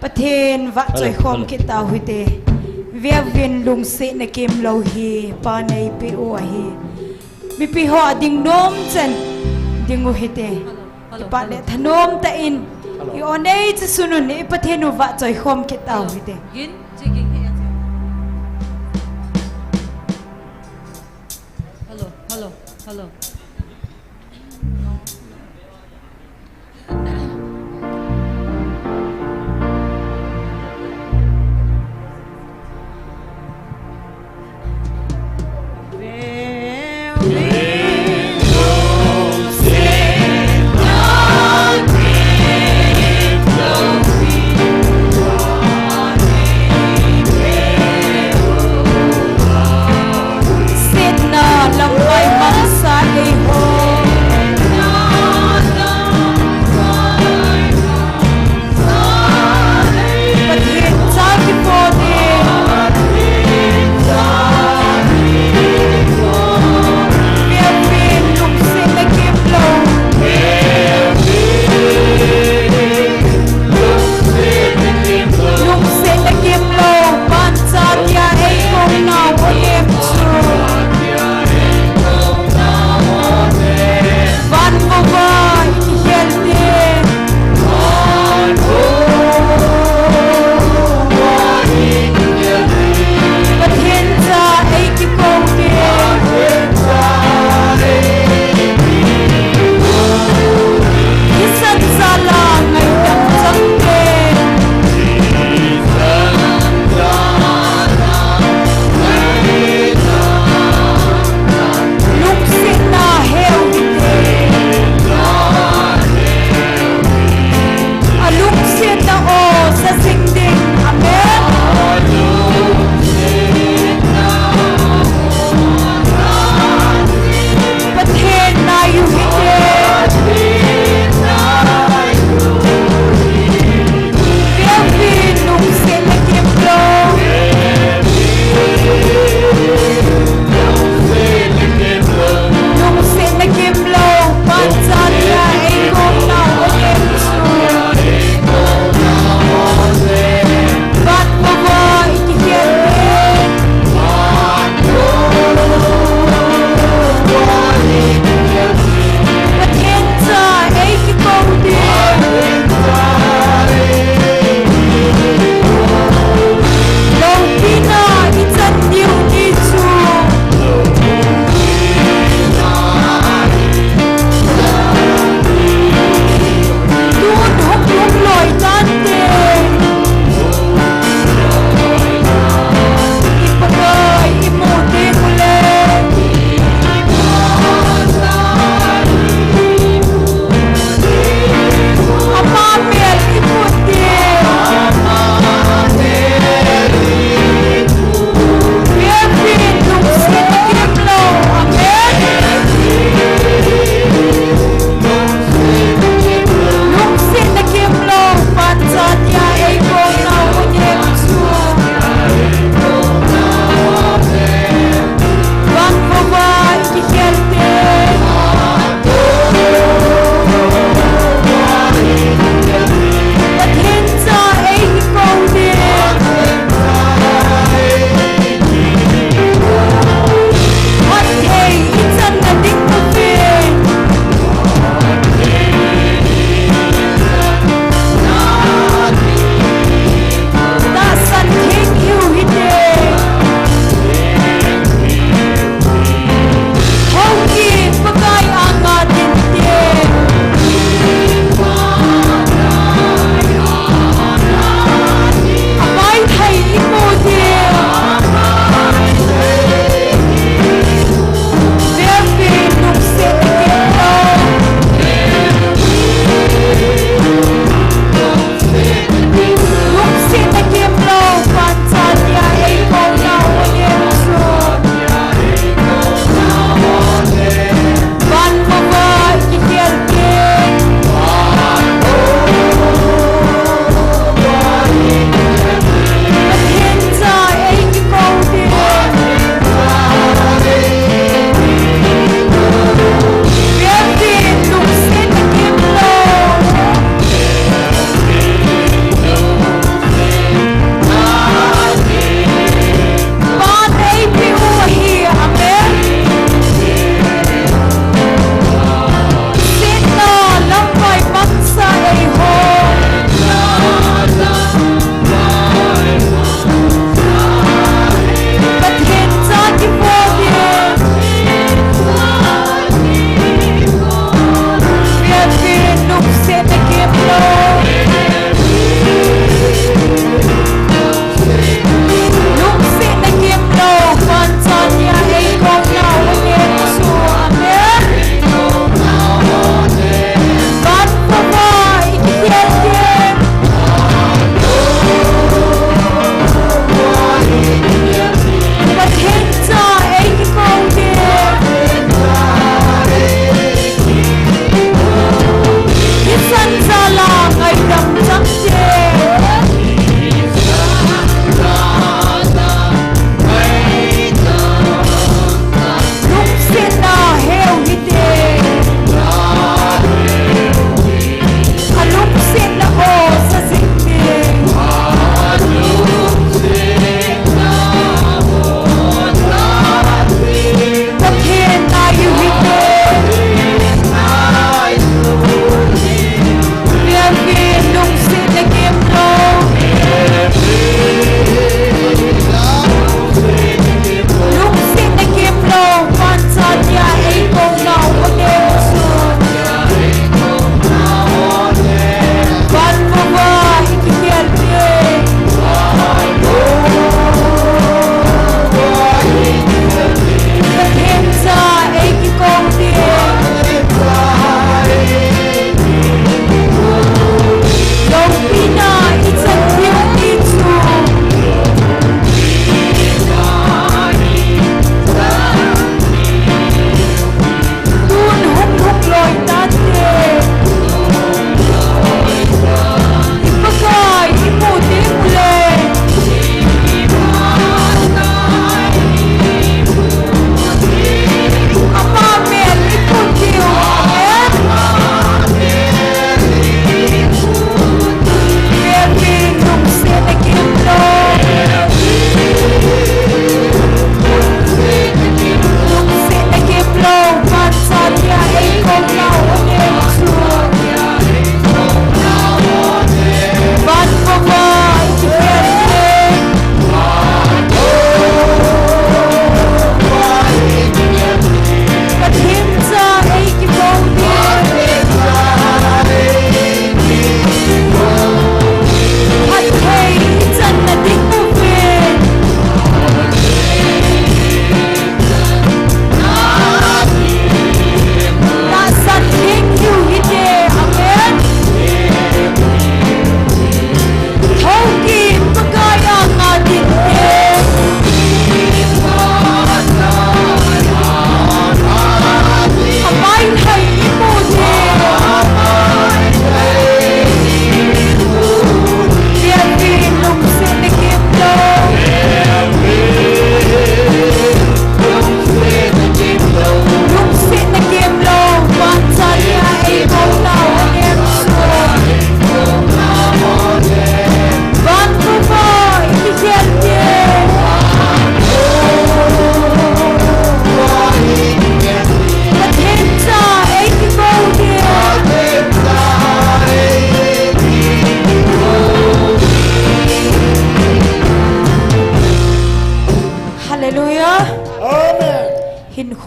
ประเทศวัดใจคอมคิดตาหุยเตเวียวินลุงเสนเกมเราฮีปาในปีโอฮีมีปีหัวดิ่งนมจันดิ่งอุฮิเตปาเลทนมตะอินอีออนเอจะสุนุนในประเทศวัดใจคอมคิดตาหุยเตHello.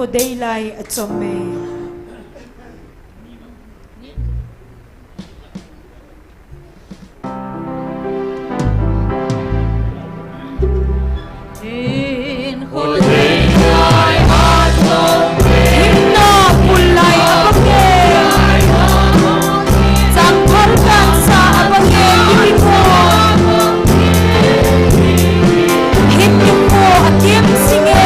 khodeilai achome himno pulai apake jangkolkan sa apake himmo himmo atim singe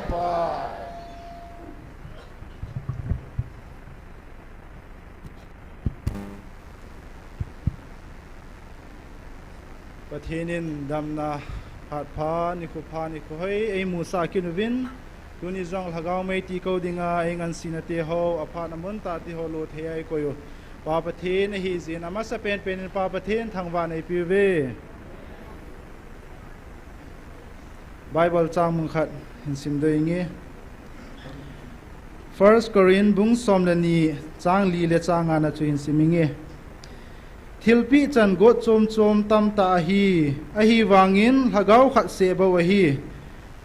pa Pathinin damna phat pha ni khu pha ni khu hei ei musa kinuvin tuni jong lhagau mai ti ko dinga engan sinate ho apha namun ta ti ho lo thei ai koyo pa pathin hi zin ama sa pen pen pa pathin thangwa nei piwe Bible chang khat sim doi nge 1 Korin bung som le ni chang li le chang ana chu in siminge Thilpi chan got chom chom tam ta hi a hi wangin lhagau khat se ba wa hi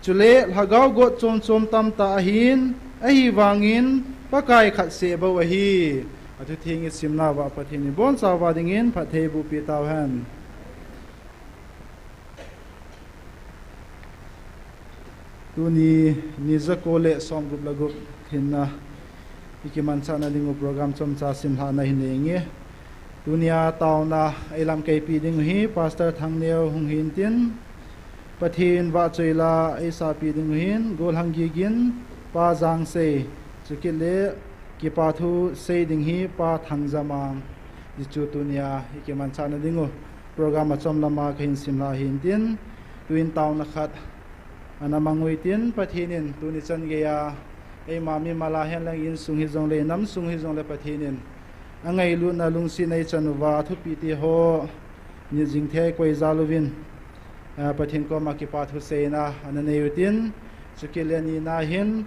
chule lhagau got chom chom tam ta hin a hi wangin pakai khat se ba wa hi atu thing is simna wa pathin bon chaw wa dingin phathei bu pi taw han tuni niza kole som group la group thinna ikiman chana dingu program chom cha sim ha na hin nge Dunia tauna ilam KP ding hi pastor thangneo hung hin tin pathin wa choila isa pi ding hin gol hangi gin pa jang se chukile ki pa thu se ding hi pa thangjamang ichu tunia ikeman chana dingu program achom lama khin simla hin tin tuin tauna khat anamangui tin pathinin tuni chan ge ya ei mami mala hen lang in sung hi jong le nam sung hi jong le pathinin angai lu na lung si nei chanwa thu pi ti ho ni jing the koi zalovin pathin ko ma ki pa thu se na anane yutin chukileni na hin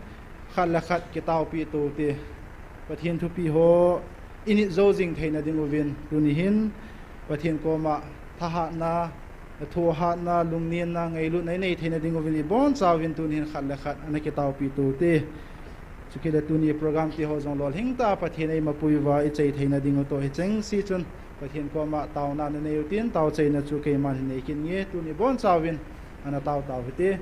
khat la khat ki taw pi tu ti pathin thu pi ho ini zo jing theina dingovin tuni hin pathin ko ma tha ha na thu ha na lung ni na ngai lu nei nei theina dingovin bon chawin tuni hin khat la khat anaki taw pi tu ti chukile tuni program ti ho jong lol hingta pathin ei mapuiwa i chei theina dingo to hi cheng si chun pathin ko ma taw na ne yutin taw chei na chu ke man nei kin nge tuni bon chawin ana taw taw hite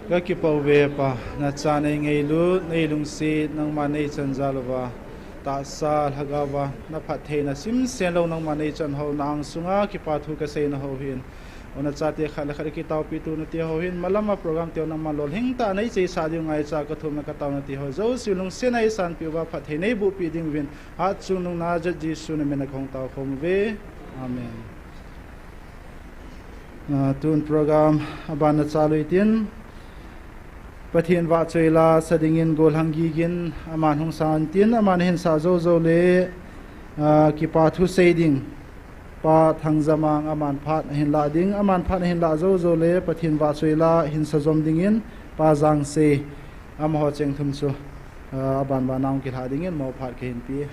ga ki pau ve pa na cha nei ngei lu nei lung si nang ma nei chan zalwa ta sa hagawa na phat the na sim sen lo nang ma nei chan ho nang sunga ki pa thu ka sei na ho hin ona cha te khala khari ki taw pi tu na ti ho hin malama program te nang ma lol hing ta nei che sa diu ngai cha ka thum na ka taw na ti ho zo silung se nai san pi wa phat the nei bu pi ding win ha chu nung na ja ji su na me na khong taw khom ve amen tun program abana chalui tin pathian wa choila sadingin gol hangi gin aman hong san tin aman hin sa zo zo le ki pa thu seiding pa thangjamang aman phat hin la ding aman phat hin la zo zo le pathian wa choila hin sa zom dingin pa jang se am ho cheng thum chu aban ba naung ki tha dingin mo phat ke hin pi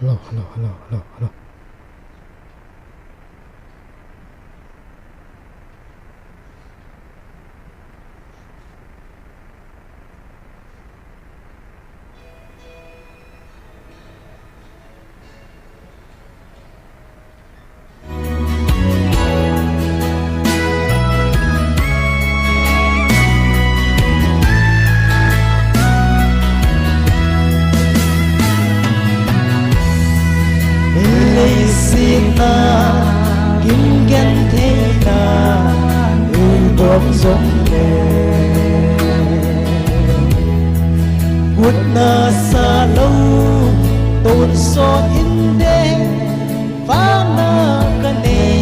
Hello. Kim gan thế na bom giống lệ buốt na xa lâu tôn so in đê phá na ca nê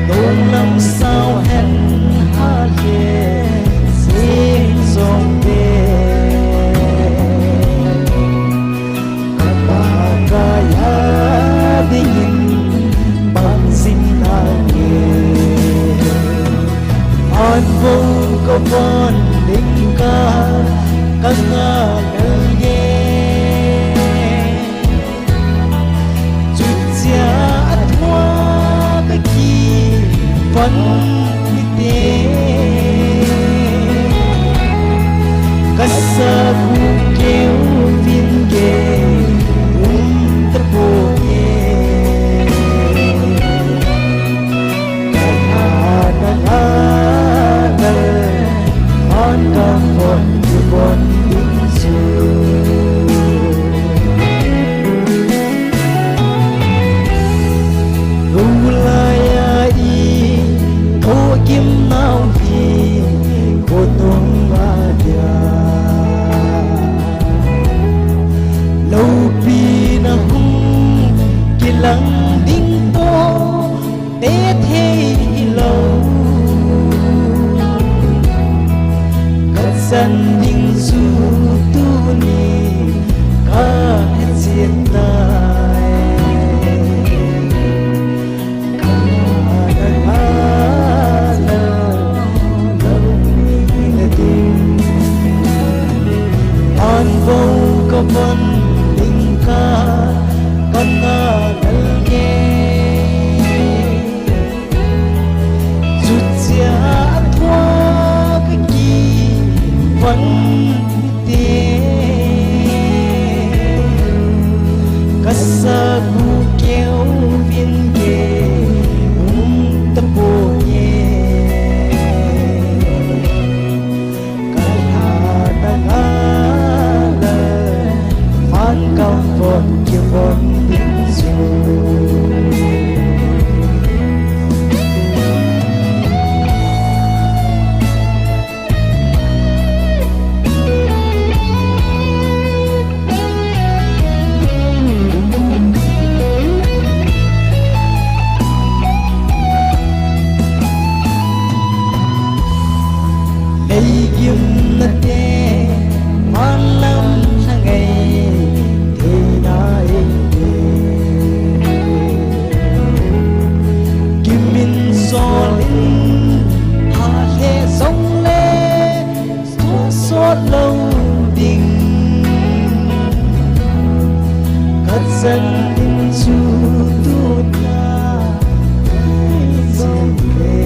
tôn làm sao hẹn ha lê xin dòng đê dingin pansin lagi anvong kapan lingka kangalage jutya atwa beki pan ite kasabu keu vinge lăng đinh to để thế lâu các dân đinh du tu ni cả hết diện tài an vô có vấn đinh ca con vẫn tê kasabu kêu viên kê tập bộ nhẹ cái hà đang là phan cao vọt kêu vọt tiếng rồi lâu đình hất dẫn đến su tu na dòng về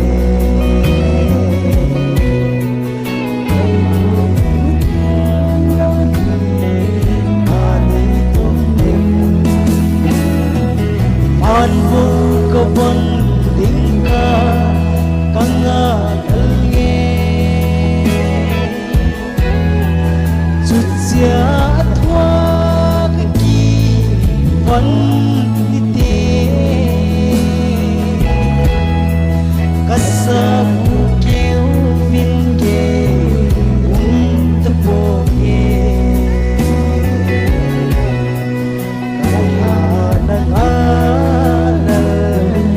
an vui có vấn tình ca căng ngà thân nghe chút giá thoa cái kỳ vẫn đi tê cắt xa phụ kéo viên ghê tập bộ ghê cái hà nâng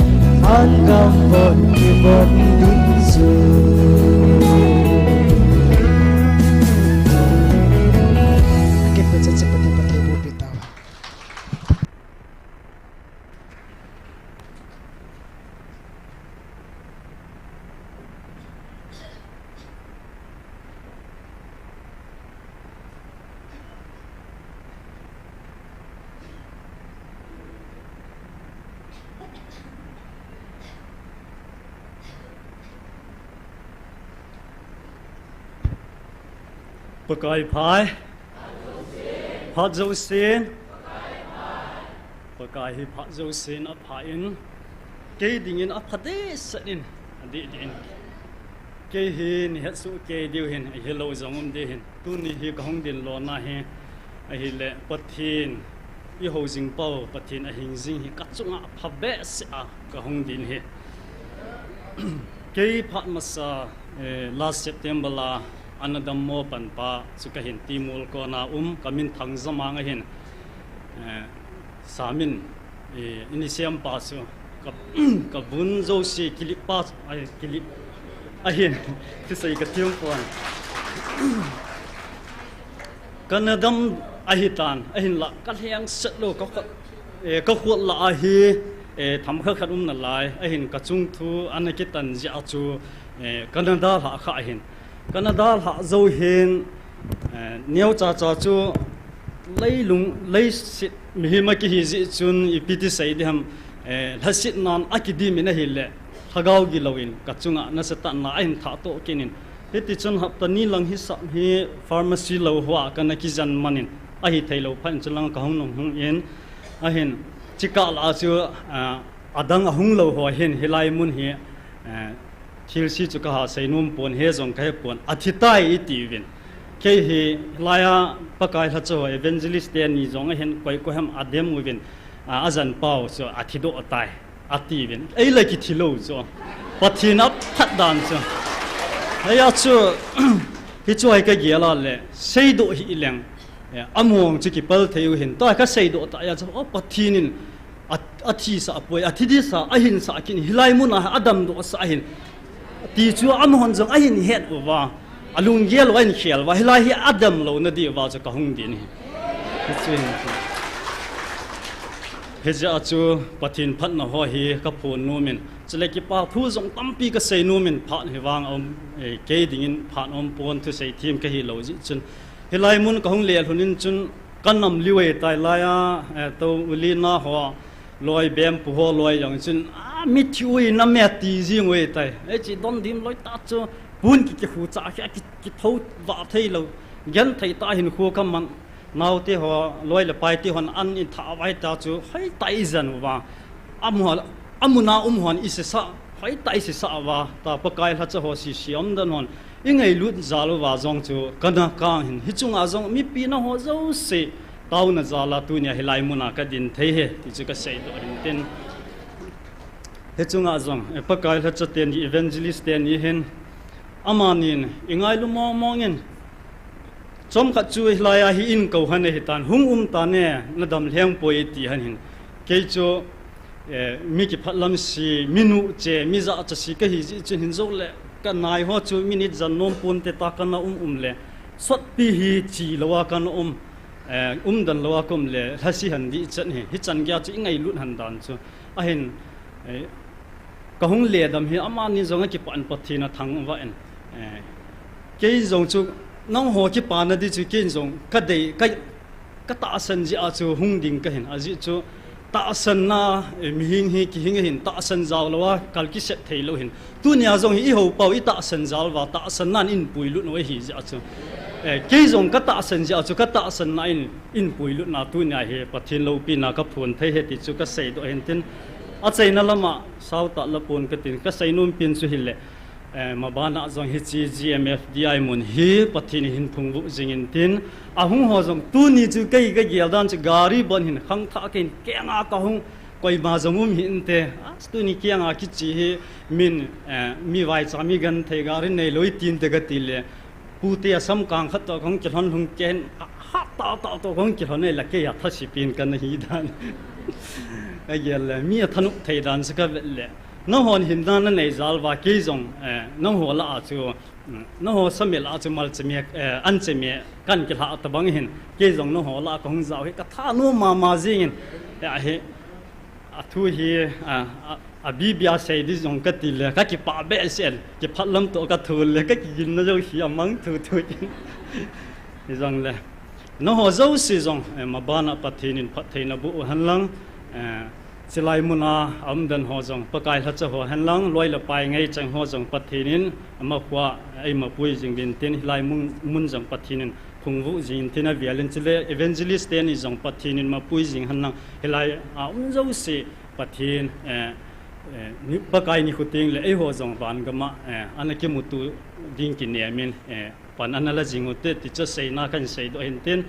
an gam von ki von din su ke pecha seperti pakai bupi tahuประกายพายพัดโจสินประกายที่พัดโจสินอภัยน์เกยดิ่งอภัดเดสนินอดีดินเกยหินเฮสุเกยดิวหินไอเฮโลจงุมเดหินตุนี่ฮิกหงดินโลนาเฮไอฮิเลปะทินอีโฮจิงเป้าปะทินไอหิงจิงฮิกัดจุงอภับเบสอะกหงดินเฮเกยพัดมาซาlast September ลาอันดัมโมปันปาสุกหินตีมูลก็นากามินทังสมางหินสามินอินิเซียมปาสุกับบุญโจซีกิลิปาสกิลิหินที่ใส่กระเทียมปวนกันนดัมหิตานหินละกันเฮียงเสร็จโลก็ขวดละหิทำข้าวขนมนั่นลายหินกระจุงทูอันนี้กิตันจะจูกันนดาละข้าหินกันนดาหาโจเห็นเนียวจ่าจูเลยลุงเลยสิมีมากี่ฮิจุนอีพิธีใส่ดิฮัมทัศน์นานอักดีมินะฮิเลฮักเอากิลวินกัจจุงะนัสตันนาอินท่าโตกินินเฮติจุนฮับตันนี่ลังฮิสัมฮีฟาร์มาซีเลวหัวกันนักกิจันมันินอะฮิไทยเลวพันจุลังกะฮงนงฮงเย็นอะฮินจิกาลาจูอดังฮงเลวหัวเห็นฮิไลมุนฮีทิลซีจุกหาใส่นุ่มปนเฮจงแค่ปนอธิตายอีตีวินแค่เฮลายปะกายทัชโอเอเวนเจลิสเตียนีจงเห็นก้อยก้อยhemอเดมวินอาจันเปาจ้ะอธิโดตายอตีวินไอ้เลยกิทิโลจ้ะปัทินับทัดดานจ้ะไอ้ยาจูฮิจ้อยก็เกี่ยละเลยเซโดฮิเลงอมองจุกิเปิลเทียวเห็นตัวก็เซโดตายจ้ะโอ้ปัทินินอธิสาป่วยอธิดิสาอหินสากินฮิไลมุนะอดัมโดสาหินตีจูอัมฮอนจงไอ้นี่เห็ดว่าอลุงเยลไว้เขียนว่าเฮลาฮีอัดัมโลนดีว่าจะกะหงดินเฮจะจูปะทินพัดนะฮอฮีกับพูนนูมินจะเล็กปาทูจงตั้มปีก็ใส่นูมินพัดให้วางเอาเกยดิ่งพัดอมปนทุใส่ทีมก็ฮิโลจิจนเฮลายมุนกะหงเลียนหุนินจนกันนำลิเวตายลายตัวอุลีนาหัวลอยเบมผู้หัวลอยอย่างเช่นมิดช่วยน้ำแม่ตีจิงเวทไอ้จีดอนดิมลอยตาจูบุญกิหูจ่าแค่กิทูว่าเทเรายันไทยตาเห็นหัวกำมันนาวที่หัวลอยละไปที่หัวอันอินท่าไว้ตาจูให้ไตจันว่าอามุนาหัวอิสระให้ไตอิสระว่าตาปกายทัชหัวสีเสียมดันหัวยังไงลุดจาลว่าจงจูกันนักการเห็นฮิจุงอาจงมีปีน่าหัวเจ้าเสตาวน่ะจาลาตุเนี่ยเฮลายมุนากระดินเทเหที่จะก็ใส่ตัวหินเต็นเฮจุงอาจงปกายทัชเตียนอีเวนเจลิสเตียนยี่เห็นอามานินยังไงลุมองเงินจอมขัดช่วยลายหินเก่าหันเหตุการณ์หุงตาเนี่ยนัดดำเลี้ยงป่วยตีหันหินเกยจูมีกี่พัดลมสีมินุเจมิจะจะสีก็หิจหินโจเล่กันนายหัวจูมินิจันนมปุ่นเตตากันนะเล่สดปีหิจีละว่ากันดันละว่ากุมเล่ทัศหันดีจันหิจันแกจูยังไงลุดหันดันจูเห็นก็หงเลียดำเฮียอามานี่จงให้กิปอันปฏินาทางว่าเกยจงจูน้องหัวกิปานาดิจูเกยจงก็ได้ ka ta san ji a chu hung ding ka hin aji chu ta san na mi hing hi ki hing hin ta san zaw lawa kal ki set thei lo hin tu nia zong hi ho pau i ta san zaw wa ta san nan in pui lu no hi ji a chu ke zong ka ta san ji a chu ka ta san na in pui lu na tu nia he pathin lo pi na ka phun thei he ti chu ka sei do hen tin a chei na lama sau ta la pon ka tin ka sei num pin chu hi le mà ban nãy zong hi chi GMF DI mun hi pathin hin phung vu jingin tin a hung ho zong tu ni chu kai ga gel dan chu gari bon hin khang tha ken kenga ka hung koi ma zong hin te tu ni kenga ki chi hi min mi vai cha mi gan the gari nei loi tin te ga tile pu te asam kang khat to khong chhon hung ken ha ta to khong chhon nei la ke ya tha si pin kan hi dan a gel mi thanuk thei dan sa ka le nó hòn hình ra nó này zal và cái dòng nó hồ lạ chú nó hồ sắm lạ chú mal chém ăn chém căn cái lạ tập bằng hình cái dòng nó hồ lạ cũng giàu hết cả thà nó mà riêng hệ thu hi bia say đi dòng cái tì lệ cái bà bé sen cái phát lâm tổ cái thù lệ cái gì nó đâu hiểu mắng thù cái dòng lệ nó hồ dâu xì dòng mà ba na phát thìn na bu hành lang silai muna amdan ho jong pakai la cha ho hanlang loi la pai ngai chang ho jong pathinin ama kwa ai ma pui jing bin tin hilai mun jong pathinin phungwu jing tin a vialin chile evangelist ten jong pathinin ma pui jing hanlang hilai un zo si pathin ni pakai ni khuting le ai ho jong ban gama anaki mutu ding ki ne min pan anala jing utte ti cha sei na kan sei do hen tin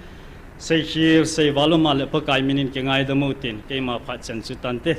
sei hir sei valuma le pakai minin ke ngai da mutin ke ma phat chan chu tan te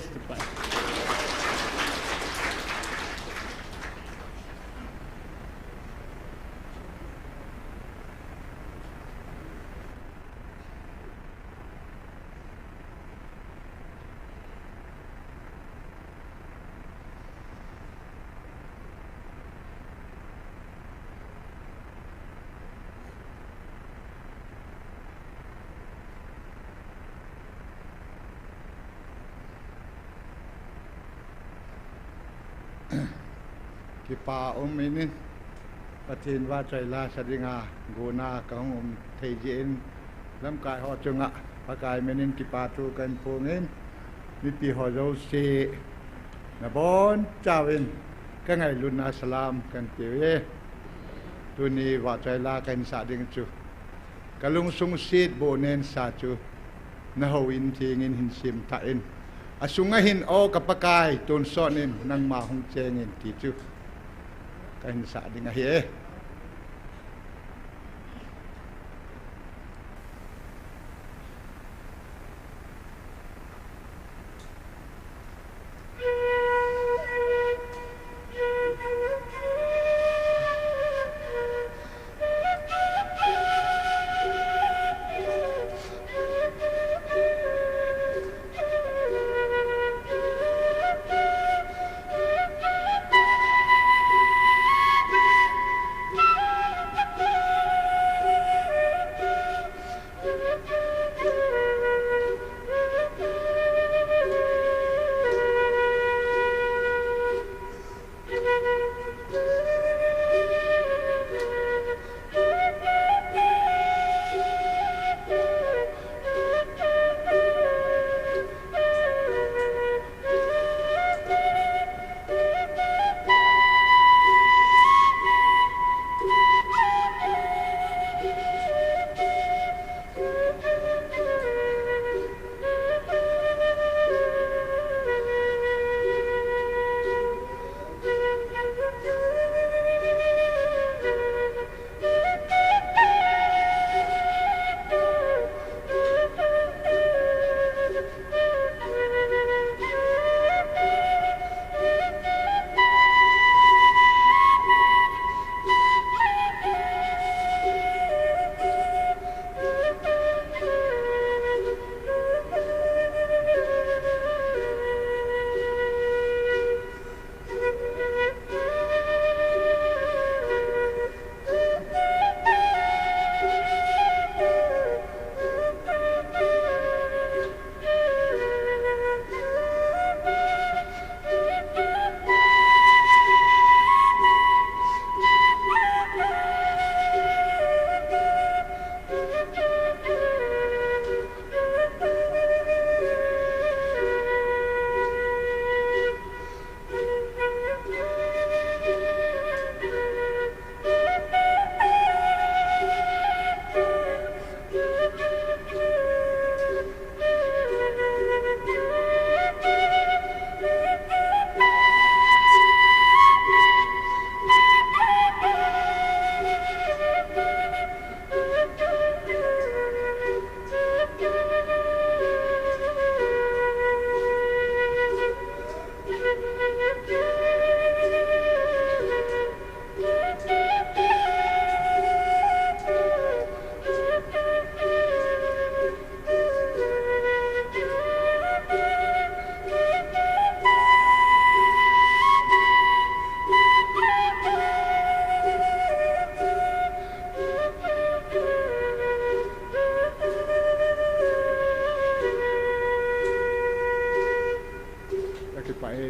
ki pa minin pathin wa chaila sadinga guna kang thei jin lam kai ho chunga pakai minin ki pa tu kan pungin mi pi ho zo se na bon chawin ka ngai luna salam kan tiwe tu ni wa chaila kan sa ding chu kalung sung sit bo nen sa chu na ho in thingin hin sim tha in asunga hin o kapakai tun sonin nang ma hung chengin ti chu kan sa ding a he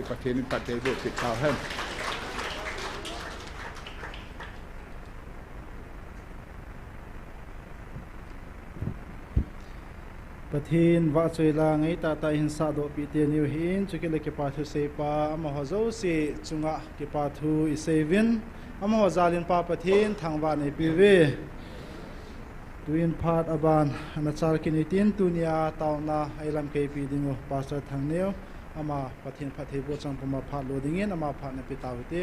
ประเทศนี้ประเทศบุตรติดข่าวให้ ประเทศว่าช่วยลาไงตาตาหินสาดปีเตียนิวหินจุกิเลกิปาทุเซปาอมหะโจสิจุงะกิปาทุอิเซวินอมหะจาลินปาประเทศทางวันในปีเวตุอินพาดอบานอนาจารกินิตินตุนียาตาวนาไอลัมเกปีดิงอปาสทางเนียวอมาประเทศประเทศบุจังพมาพาดโลดิงินอมาพาดในปีตาวิเต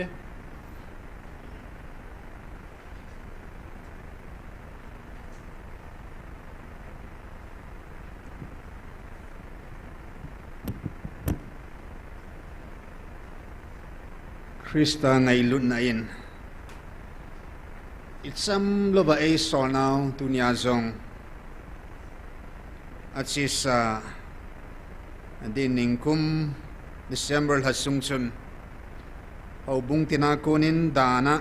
คริสต์ไงลุนนาอินอิซัมโลบะเอสอนาวตุนียาจงอาชิสาดินิงคุมดิเซมเบอร์ฮัสซุงชุนเอาบุงตินาโกนินดานะ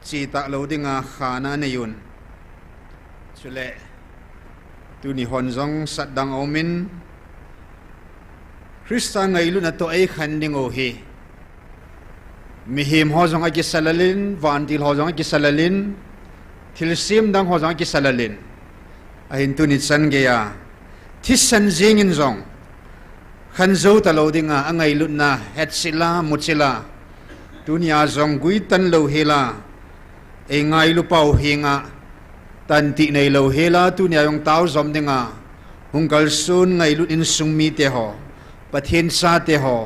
ชีตะโลดิงาขานาเนยุนชุเลตุนิฮอนจงสัดดังอมินคริสต์ไงลุนตัวเอขันดิงโอฮีมีหิมหอจงอากิสลาลินวันทิลหอจงอากิสลาลินทิลซิมดังหอจงอากิสลาลินอาหินตุนิสันเกียทิสันจิงินจงขันโจตะโลดิงาอังไงลุนนาเฮตซิลามุซิลาตุนียาจงกุยตันโลเฮลาเอไงลุปาวเฮงาตันติในโลเฮลาตุนียายงตาวจอมดิงาหุงกัลซุนไงลุอินซุงมีเตหอปะเทนซาเตหอ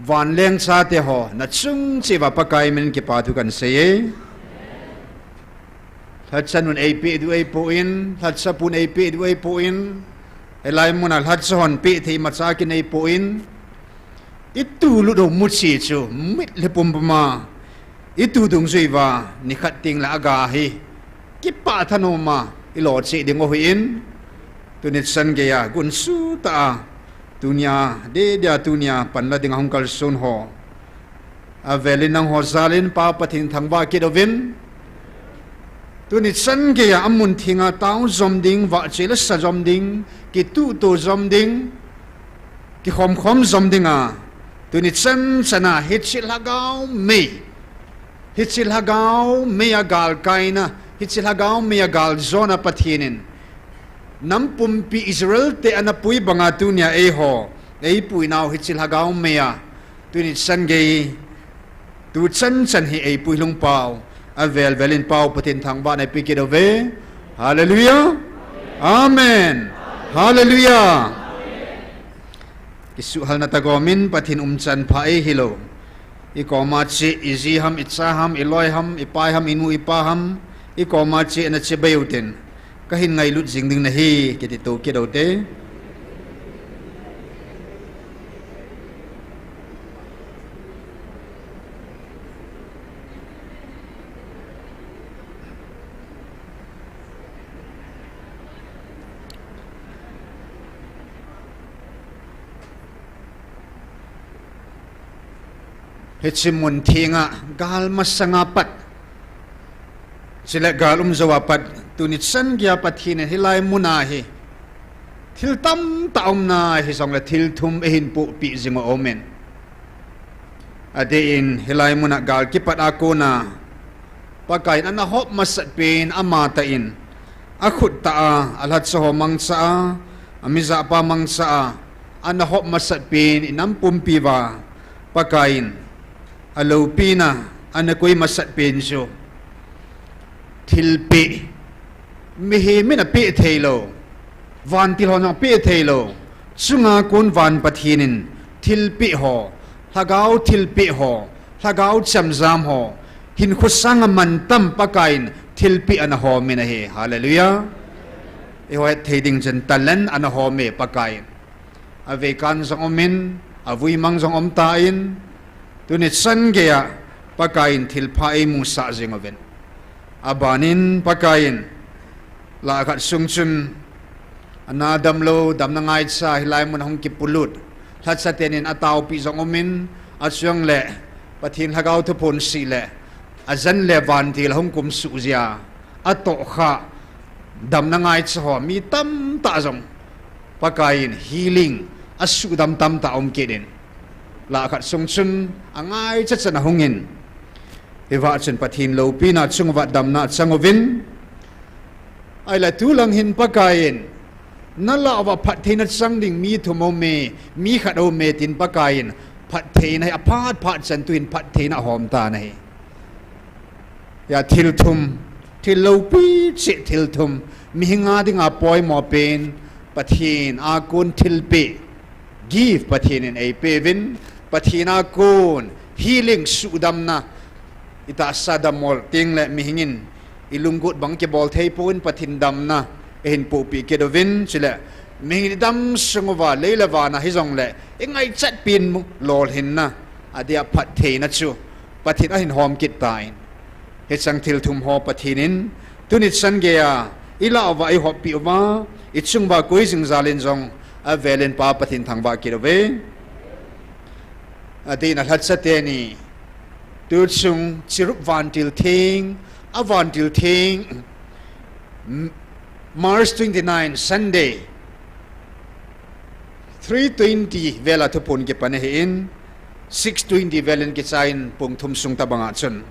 วันเลี้ยงชาติหอนัดซุงชีวะปะกายมันกิปาทุกันเสียทัดสันุนเอปีดูเอปูอินทัดสัปุนเอปีดูเอปูอินเอไลมุนัลทัดสอนปีที่มาจากินเอปูอินitu lu do muci chu mit le pum ma itu dung zui wa ni khat ting la aga hi kipa thanoma ilo chi ding o hin tunit san ge ya gun su ta dunia de dia dunia pan la ding hong kal sun ho avelin nang ho zalin pa pathin thangba kidovin tunit san ge ya amun thinga taw zom ding wa chela sa zom ding ki tu to zom ding ki khom khom zom dinga tunit san sana hitchil hagaw me agal kaina hitchil hagaw me agal zona pathinin nampumpi Israel te anapui banga tunia eho ei pui naw hitchil hagaw meya tunit san ge tu chan hi ei pui lung pau avel velin pau patin thangba na pikidove hallelujah amen hallelujah isu hal na tagomin patin umchan pha e hilo ikoma chi iziham itsaham iloiham ipayham inu ipaham ikoma chi na che beuten kahin ngai lut jingding na hi kiti to ke dote Hetsimun tinga gal masangapat sila galum zawapat tunit san gya pathine hilai munahi thil tam taum na hi song la thil thum ehin pu pi zingo omen adein hilai muna gal kipat akona pakain ana hop masat pin amata in akhut ta alhat so mangsa amiza pa mangsa ana hop masat pin inam pumpiwa pakain alopina anakoi masat penso thilpi mihi mina pe thelo van tilhona pe thelo sunga kon van pathinin thilpi ho hagau thilpi ho hagau chamzam ho hin khusanga man tam pakain thilpi ana ho mina he hallelujah e hoy theding jan talan ana ho me pakain ave kan jong omin avui mang jong om tain tunit san gaya pakain thilpha e musa zingoven abanin pakain la khat sungchun anadam lo dam na ngai cha hilai mun hong ki pulut that satenin ataw pi zong omin asyong le pathin hagaw thupon si le azan le van til hong kum su zia ato kha dam na ngai cha ho mi tam ta zong pakain healing asu dam tam ta om kedin la khat sung chun angai cha chana hungin ewa chen pathin lo pina chungwa damna changovin ai la tu lang hin pakain nala wa phathina changding mi thumo me mi khado me tin pakain phathein hai aphat phat chan tuin phatheina hom ta nei ya thil thum thil lo pi che thil thum mi hinga dinga poi mo pen pathin a kun thil pe give pathin in a pevin pathina kun healing sudamna ita sadamol ting le mi hingin ilunggut bang ke bol thei pun pathin damna en pu pi ke dovin chile mi dam sungwa leilawa na hizong le engai chat pin mu lol hinna adia pathe na chu pathin a hin hom kit tain he chang thil thum ho pathinin tunit san ge ya ila wa I ho pi wa I chung ba koi jing zalin jong a velen pa pathin thang ba ki dove adina hlat sa te ni tu chung chirup van til thing a van til thing March 29 Sunday 3:20 vela to pun ke panehin 6:20 velen ke chain pung thum sung ta banga chun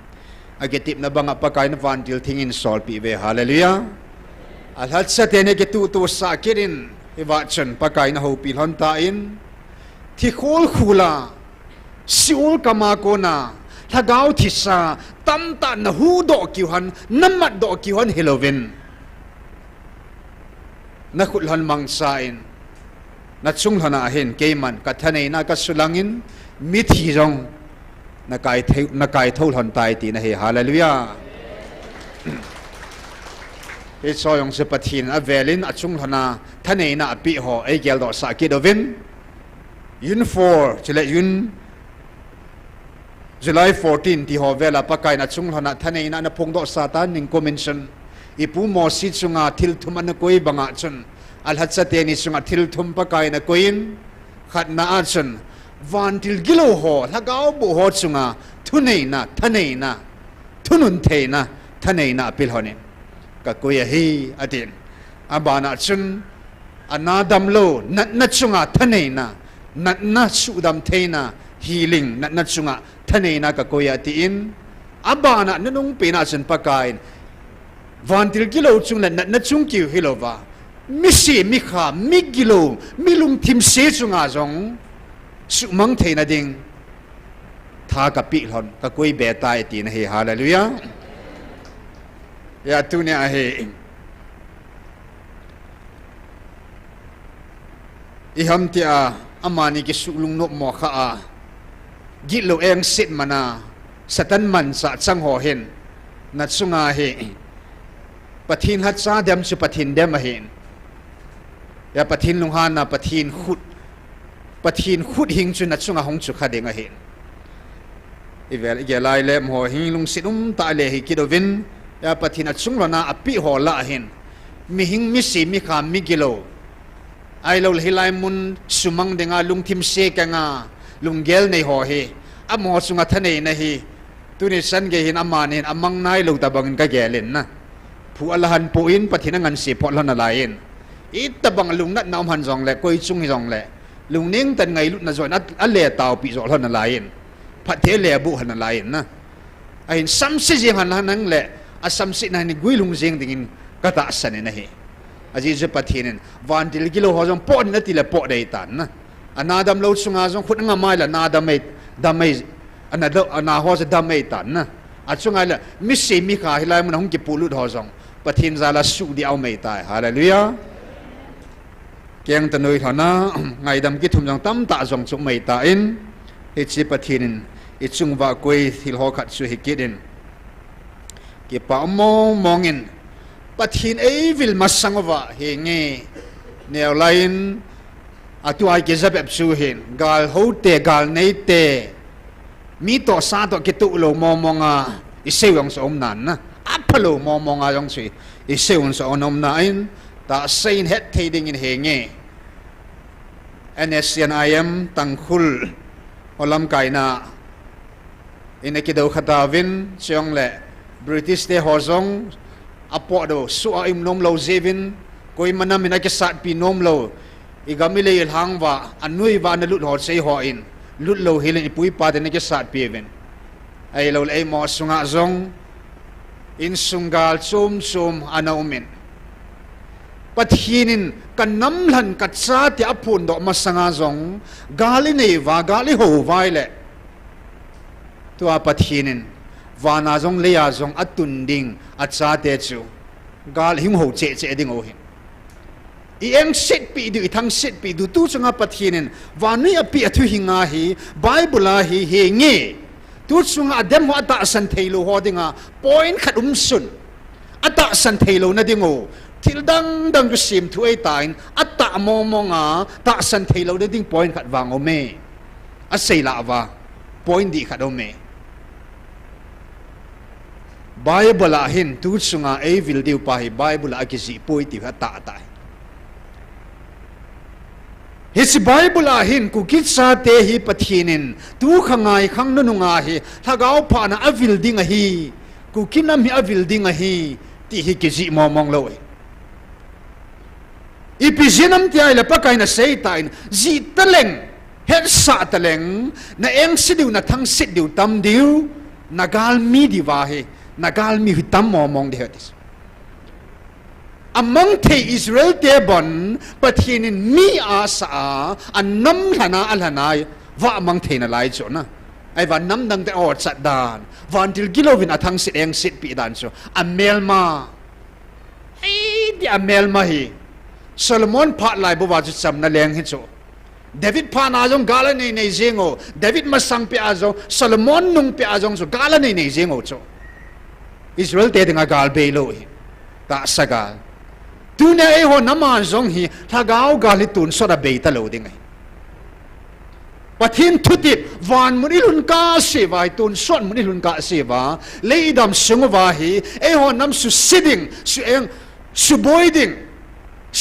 agetip na banga pakai na van til thing in sol pi ve hallelujah alhat sa te ne ke tu sa kirin ewa chun pakai na ho pi hon ta in thi khol khula siul kama ko na thagau thisa tamta na hu do kihan namat do kihan helovin na khulhan mangsain na chunghana hen keiman kathanei na ka sulangin mithi rong na kai thol hon tai ti na he hallelujah e soyong se pathin a velin a chunghana thanei na pi ho e gel do sa ki dovin yun 4 chile yun July 14 ti ho vela pakai na chunghana thanei na na phongdo satan ning convention ipu mo si chunga thil thum an koi banga chun alhat sa te ni chunga thil thum pakai na koin khat na a chun van til gilo ho lagao bu ho chunga thunei na thanei na thunun thei na thanei na pil honin ka koya hi atin abana chun anadam lo na chunga thanei na sudam theina healing na chunga thanei na ka koya ti in abana nanung pena chun pakain vantil kilo chung na chung ki hilova misi mikha migilo milum tim se chunga jong sumang theina ding tha ka pi hon ka koi be tai ti na he hallelujah ya tu ne a he iham ti a amani ki sulung no mo kha a gilo eng sit mana satan man sa chang ho hen na chunga he pathin hat sa dem chu pathin dem hen ya pathin lunghan na pathin khut hing chu na chunga hong chu khadeng a hen ivel ge lai lem ho hing lung sidum ta le hi kidovin ya pathin a chung lona api ho la hen mi hing mi si mi kha mi gilo ai lo hilai mun sumang denga lung thim se ka nga lung gel nei ho he amo chunga thanei na hi tuni san ge hin amanin amang nai lo ta bangin ka gelen na phu alahan po in pathina ngan si phol na lain it tabang lung nat naum han jong le koi chung jong le lung ning tan ngai lut na zoi nat ale taw pi zo hon na lain phathe le bu han na lain na ain sam se jeng han nang le asam si na ni gui lung jeng dingin kata san na hi aji je pathinen van til kilo ho jong po na ti le po dei tan na anadam lo chunga jong khut nga mai la na damai anado ana ho se damai tan na achunga la misi mi kha hilai mun hong ki pulut ho jong pathin zala su di au mai tai hallelujah keng tanoi thana ngai dam ki thum jong tam ta jong chu mai ta in he chi pathinin I chungwa koi thil ho khat su hikidin ki pa mongin pathin ei vil masangwa he nge neo lain atu ai ke zabep su hin gal ho te gal nei te mi to sa to ki tu lo momonga isewang so omnan na apalo momonga jong si isewang so onom na in ta sein het thading in he nge NSCNIM tangkhul olam kaina inekido khatawin chong le British te hozong apo do su im nom lo zevin koi manam ina ke sat pi nom lo igamile il hangwa anui wa na lut ho sei ho in lut lo hilen ipui pa den ke sat piven ai lo le mo sunga zong in sungal chum anaumen pathinin kanam lan katsa ti apun do masanga zong gali nei wa gali ho vai le tua pathinin wana zong leya zong atunding acha te chu gal hing ho che ding o hin i eng sit pi du thang sit pi du tu chunga pathinin wani api athu hinga hi bible hi he nge tu chunga dem wa ta san thailo hodinga point khat sun ata san thailo na dingo til dang ku sim thu ai tain ata mo nga ta san thailo na ding point khat wang o me a sei la wa point di khat o me bible a hin tu chunga e vil diu pa hi bible a ki si poi ti ha ta ta his bible a hin ku kit sa te hi pathinin tu khangai khang nu nga hi thagau pha na avil ding a hi ku kinam hi avil ding a hi ti hi ki ji mong lo ipizinam ti ai la pa kai na sei tain ji taleng het sa taleng na eng sidiu na thang sidiu tam diu nagal mi di wa hi nagal mi hitam mong de hetis among the Israel te bon pathinin mi asa annam lana alhanai wa among the na lai cho na ai wa nam dang te or chat dan van til gilovin athang sit eng sit pi dan so amelma ai di amelma hi Solomon phat lai bo wa chu cham na leng hi cho David pha na jong gala nei nei zengo David masang pe azo Solomon nung pe azong so gala nei nei zengo cho Israel te denga gal be lo hi ta sagal tu ne e ho naman zong hi thagao gali tun so da be ta lo ding ai pathin thutip van munilun ka sewa tun son munilun ka sewa leidam sungwa hi e ho nam su siding su eng su boiding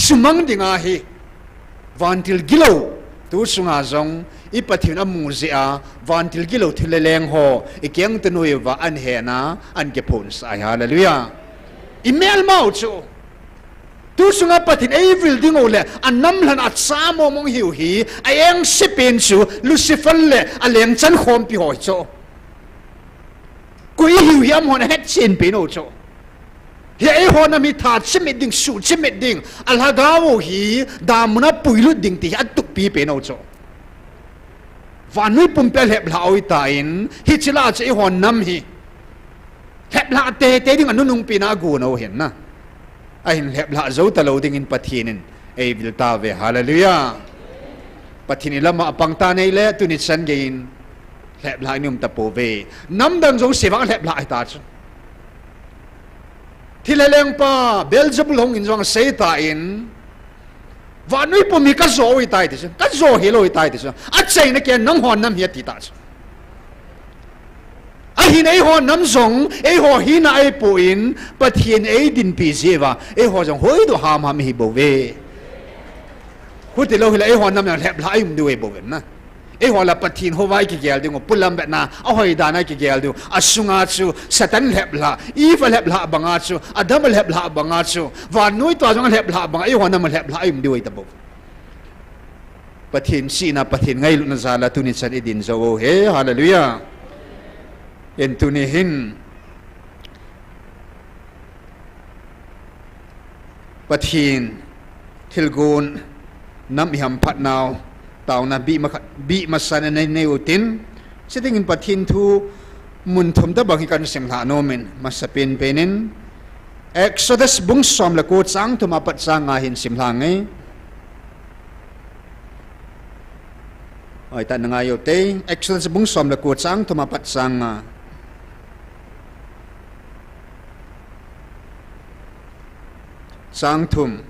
sumang dinga hi vantil gilo tu sunga zong i pathin amu zia vantil gilo thileleng ho ikyang tunuiwa an hena an ke phun sai hallelujah email mau chu tu sunga pathin evil dingo le annam lan at samo mong hiu hi ayang sipin chu lucifer le aleng chan khom pi hoi cho kui hiu hiam hon het chin pe no cho hi e hon mi tha chimit ding su chimit ding alhagawo hi damuna puilu ding ti atuk pi pe no cho vanui pumpel heb la oi tain hi chila che hon nam hi heb la te ding anu nung pi na gu no hen na ahin heb la zo ta lo ding in pathinin e vil ta ve hallelujah pathini lama apang ta nei le tu ni chan gein heb la num ta po ve nam dang zo sewa heb la ta chu thileleng pa belzebul hong in jong sei ta in vanui pu mi ka zo oi tai ti ka zo he lo oi tai ti a chei na ke nam hon nam hi ti ta chu a hin ei ho nam zong ei ho hin ai pu in pathin ei din pi zewa ei ho jong hoi do ham ham hi bo ve hu ti lo hi la ei ho nam na lep la im du e bo na ei ho la pathin ho vai ki gel ding pulam be na a hoi da na ki gel du asunga chu satan lep la evil lep la banga chu adam lep la banga chu wa noi to jong lep la banga ei ho nam lep la im du e ta bo pathin si na pathin ngai lu na zala tu ni chan idin zo he hallelujah en tunihin pathin thilgun nam iham phat naw taw na bi masan nei neutin sitting in pathin thu mun thum da bang kan sem la nomen masapin penin exodus bung som la ko chang thuma pat chang nga hin sim la ngai ai ta nga yo te exodus bung som la ko chang thuma pat chang nga sang thum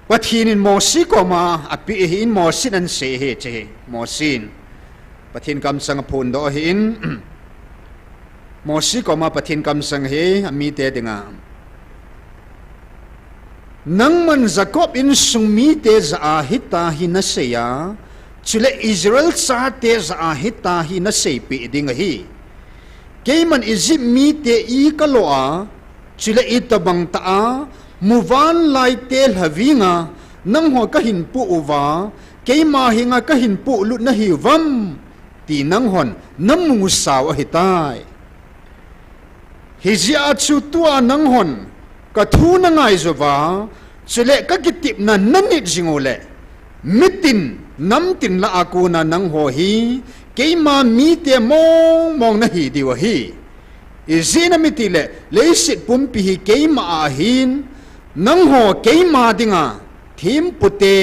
pathin in mosi ko ma api hin mosin an se he che mosin pathin kam sang phun do hin mosi ko ma pathin kam sang he ami te dinga nang man jacob in sungmi te za hita hina seya chule israel sa te za hita hina se pi dinga hi Kaiman izip mi te i kaloa chila itabang taa muvan lai tel havinga nang ho ka hin pu uwa keima hinga ka hin pu lut na hiwam ti nang hon namu saw hitai hizia chu tua nang hon ka thu na ngai zowa chule ka kitip na nanit jingole mitin namtin la akuna nang ho hi keima mi te mong mong na hi diwa hi izina mitile leisit pumpi hi keima ahin nang ho keima dinga thim pute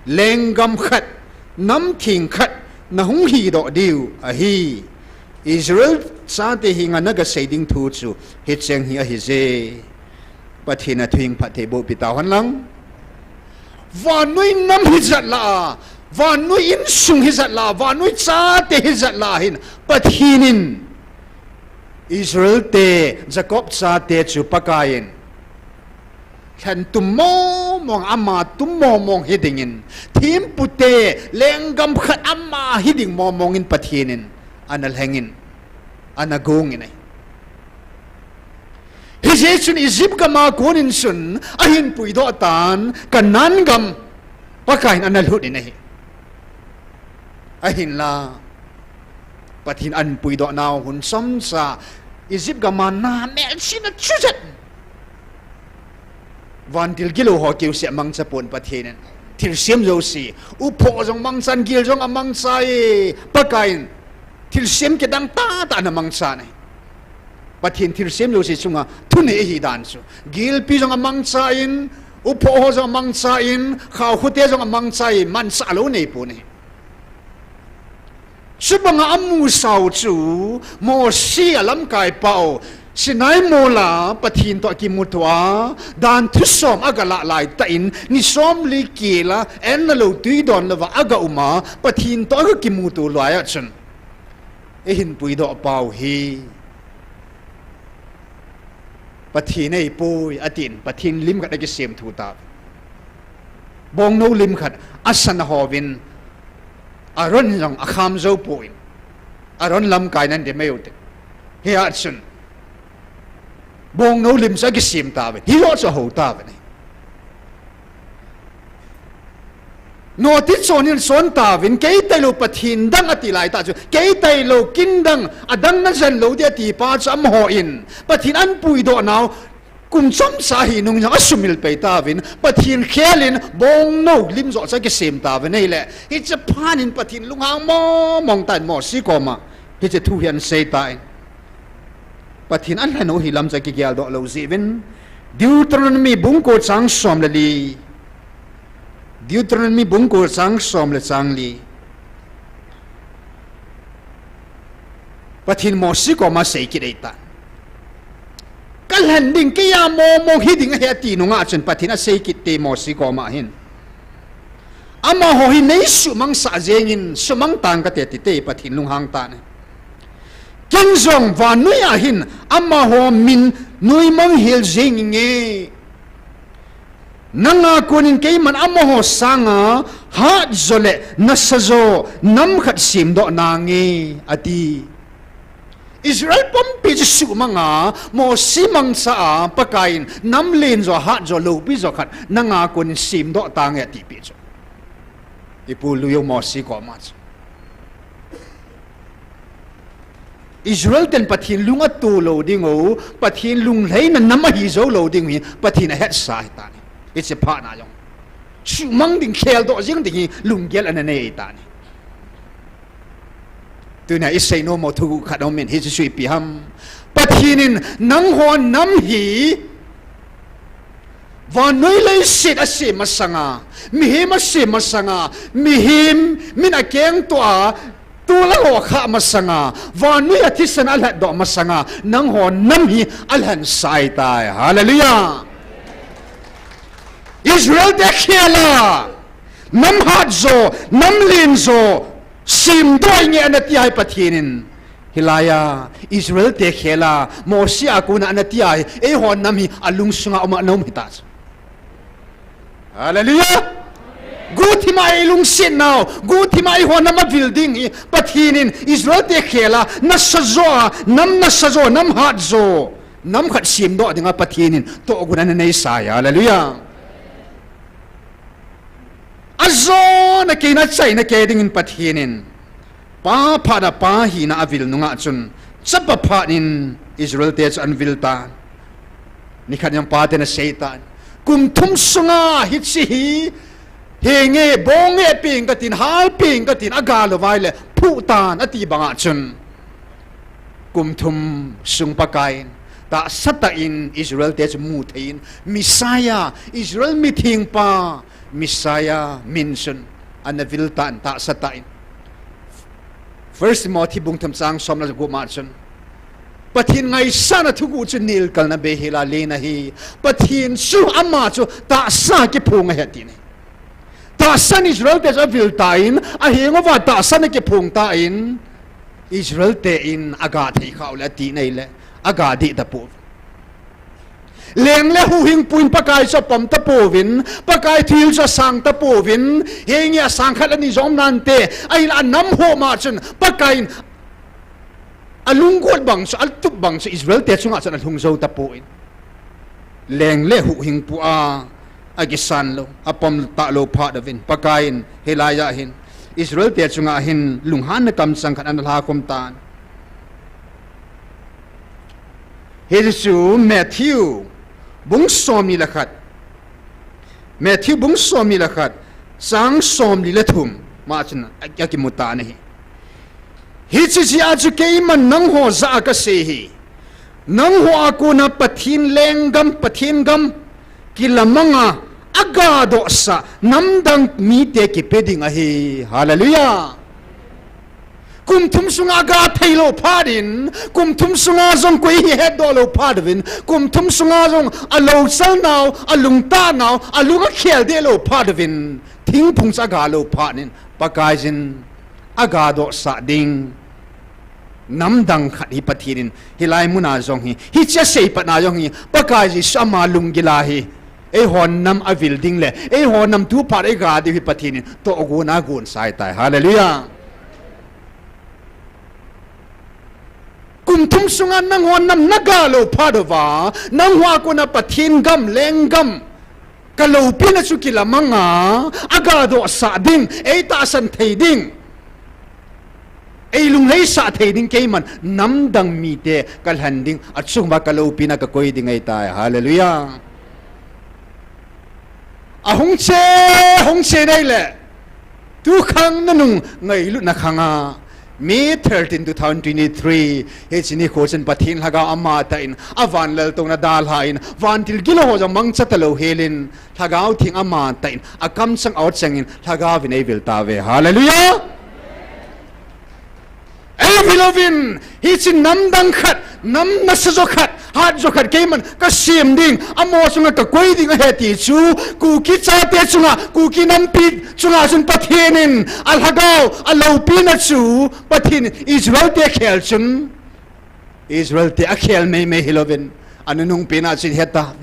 lengam khat nam thing khat na hung hi do diu ahi Israel sa te hinga naga saying thu chu hitcheng hi ahi je pathina thuing phathe bo pitawan lang vanui nam hizat la vanui in sung hizat la vanui cha te hizat la hin pathinin Israel te Jacob cha te chu pakayin khan tummo mong ama tummo mong hidingin thim pute lengam khat ama hiding mo mongin pathinin anal hangin anagongin ai hizechun Egypt kama konin sun ahin puido tan kanan gam pakain anal hudin ai ahin la pathin an puido naw hun samsa Egypt kama na mel sina chuzat van til gilo ho kiu se mang cha pon pathinen til sem zo si u pho jong mang san gil jong amang sai pakain til sem ke dang ta ta na mang sa nei pathin til sem zo si chunga thune hi dan su gil pi jong amang sa in u pho ho jong amang sa in khaw khute jong amang sai man sa lo nei pu nei subanga amu sau chu mo si alam kai pau sinai mola pathin to ki mutwa dan thu som agala lai ta in ni som li kila en lo tui don lawa aga uma pathin to ki mutu laya chun e hin pui do pau hi pathin ei pui atin pathin lim ka ki sem thu ta bong no lim khat asan hovin aron jong akham zo point aron lam kai nan de meute he achun bong no lim sa ki sim ta ve hi lo cha ho ta ve no ti chonin son ta vin ke tai lo pathin dang ati lai ta chu ke tai lo kin dang adang na jan lo de ti pa cham ho in pathin an pui do naw kum chom sa hi nung yang asumil pe ta vin pathin khelin bong no lim zo cha ki sim ta ve nei le hi cha panin pathin lunghang mo mong tan mo si ko ma hi cha thu hian sei tai pathin an hano hilam cha ki gyal do lo zivin Deuteronomy bungko chang som le li Deuteronomy bungko chang som le chang li pathin mo si ko ma sei ki dei ta kal han ding ke ya mo hiding he ti nu nga chen pathin a sei ki te mo si ko ma hin ama ho hi nei su mang sa jengin sumang tang ka te ti te pathin lung hang ta ne Keng zong va nui ahin amma ho min nui mang hil jing nge nanga kunin kei man amma ho sanga ha zole nasazo nam khat sim do na nge ati Israel pompi su manga mo simang sa pakain nam len zo ha zo lo pi zo khat nanga kunin sim do ta nge ti pi zo ipulu yo mo si ko ma Israel ten pathin lunga tu lo dingo pathin lung lei na namahi zo lo ding hi pathin a het sai ta ni it's a partner yong su mang ding khel do jing ding lung gel an nei ta ni tu na isai no mo thu khat om min hi sui pi ham pathinin nang ho nam hi van noi lei sit a se masanga mi he ma se masanga mi him min a keng to a tula ho kha masanga vanu athisan al do masanga nang ho nam hi al han sai tai hallelujah Israel de khela nam hat zo nam lin zo sim doi nge anati ai pathinin hilaya Israel de khela mosia kuna anati ai e ho nam hi alung sunga oma nom hitas hallelujah Guti mai lung sin now, guti mai ho nama building pathinin Israel de khela nasazo nam hat zo น้ำขัดซิมดอดึงปะทีนินโตกุนันในสายฮาเลลูยาอาโซนักเกนัดใจนักเกดิงินปะทีนินป้าพาดป้าหีนาอวิลนุงะจุนจับพานินอิสราเอลเตจอันวิลตานนี่ขัดยังป้าเตนเซตันกุมทุมสุงาฮิตซีเฮงเอบงเอปิงกตินฮาลปิงกตินอากาลไว้เลยผู้ตานอติบังจุนกุมทุมสุงปะกายตาสัตอินอิสราเอลเตจมูทินมิสายาอิสราเอลมิทิงปามิสายามินชุนอันวิลตันตาสัตอินFirst Timothy bung tham sang som la gu ma chun pathin ngai sana thu gu chu nil kal na be hila le na hi pathin su amma chu ta sa ki phung he ti ni ta san Israel te a vil ta in a hengo wa ta san ki phung ta in Israel te in aga thei khaw la ti nei le aga di ta pu leng le hu hing puin pakai so pom ta povin pakai thil so sang ta povin hengya sang khat ani zom nan te ai la nam ho ma chun pakai alung god bang so al tup bang so Israel te chunga chan alung zo ta po in leng le hu hing pu a agisan lo apom ta lo pha davin pakai in helaya hin Israel te chunga hin lunghan na kam sang khat an la kom tan Hesu Matthew bung somi lakhat Matthew bung somi lakhat sang som li lathum ma chana akimuta nahi hi chi aju ke man nang ho za ka se hi nang ho aku na pathin lenggam pathin gam kilamanga aga do sa namdang mi te ki peding a hi hallelujah kum thum sunga ga thailo pharin kum thum sunga jong koi hi head do lo phadwin kum thum sunga jong alo sal naw alung ta naw alunga khel de lo phadwin thing phung sa ga lo phanin pakajin aga do sa ding namdang khat hi pathirin hilai muna jong hi cha sei pa na jong hi pakaji sama lung gila hi e hon nam avil ding le e hon nam tu par e ga di hi pathinin to oguna gun sai tai hallelujah kum thum sungan nang hon nam nagalo phadwa nang hwa ko na pathin gam lenggam kalau pina sukila manga aga do sa ding e ta san thei ding e lung lei sa thei ding ke man nam dang mi te kal handing at sung ba kalau pina ka koi ding ai ta hallelujah a hong che dai le tu khang na nung ngai lu na khanga May 13, 2023 hechini khochen pathin laga amma ta in avan lal tong na dal ha in van til gilo ho jang mang chatalo helin lagao thing amma ta in akam sang out changin laga vinai vil ta ve hallelujah Evilovin hichin nam dang khat nam na sajo khat hat jo khat keman ka sim ding amo sunga ka koi ding he ti chu ku ki cha te chunga ku ki nam pi chunga sun pathinin al hagao alo pina chu pathin Israel te khel chun Israel te akhel me hilovin anunung pina chin heta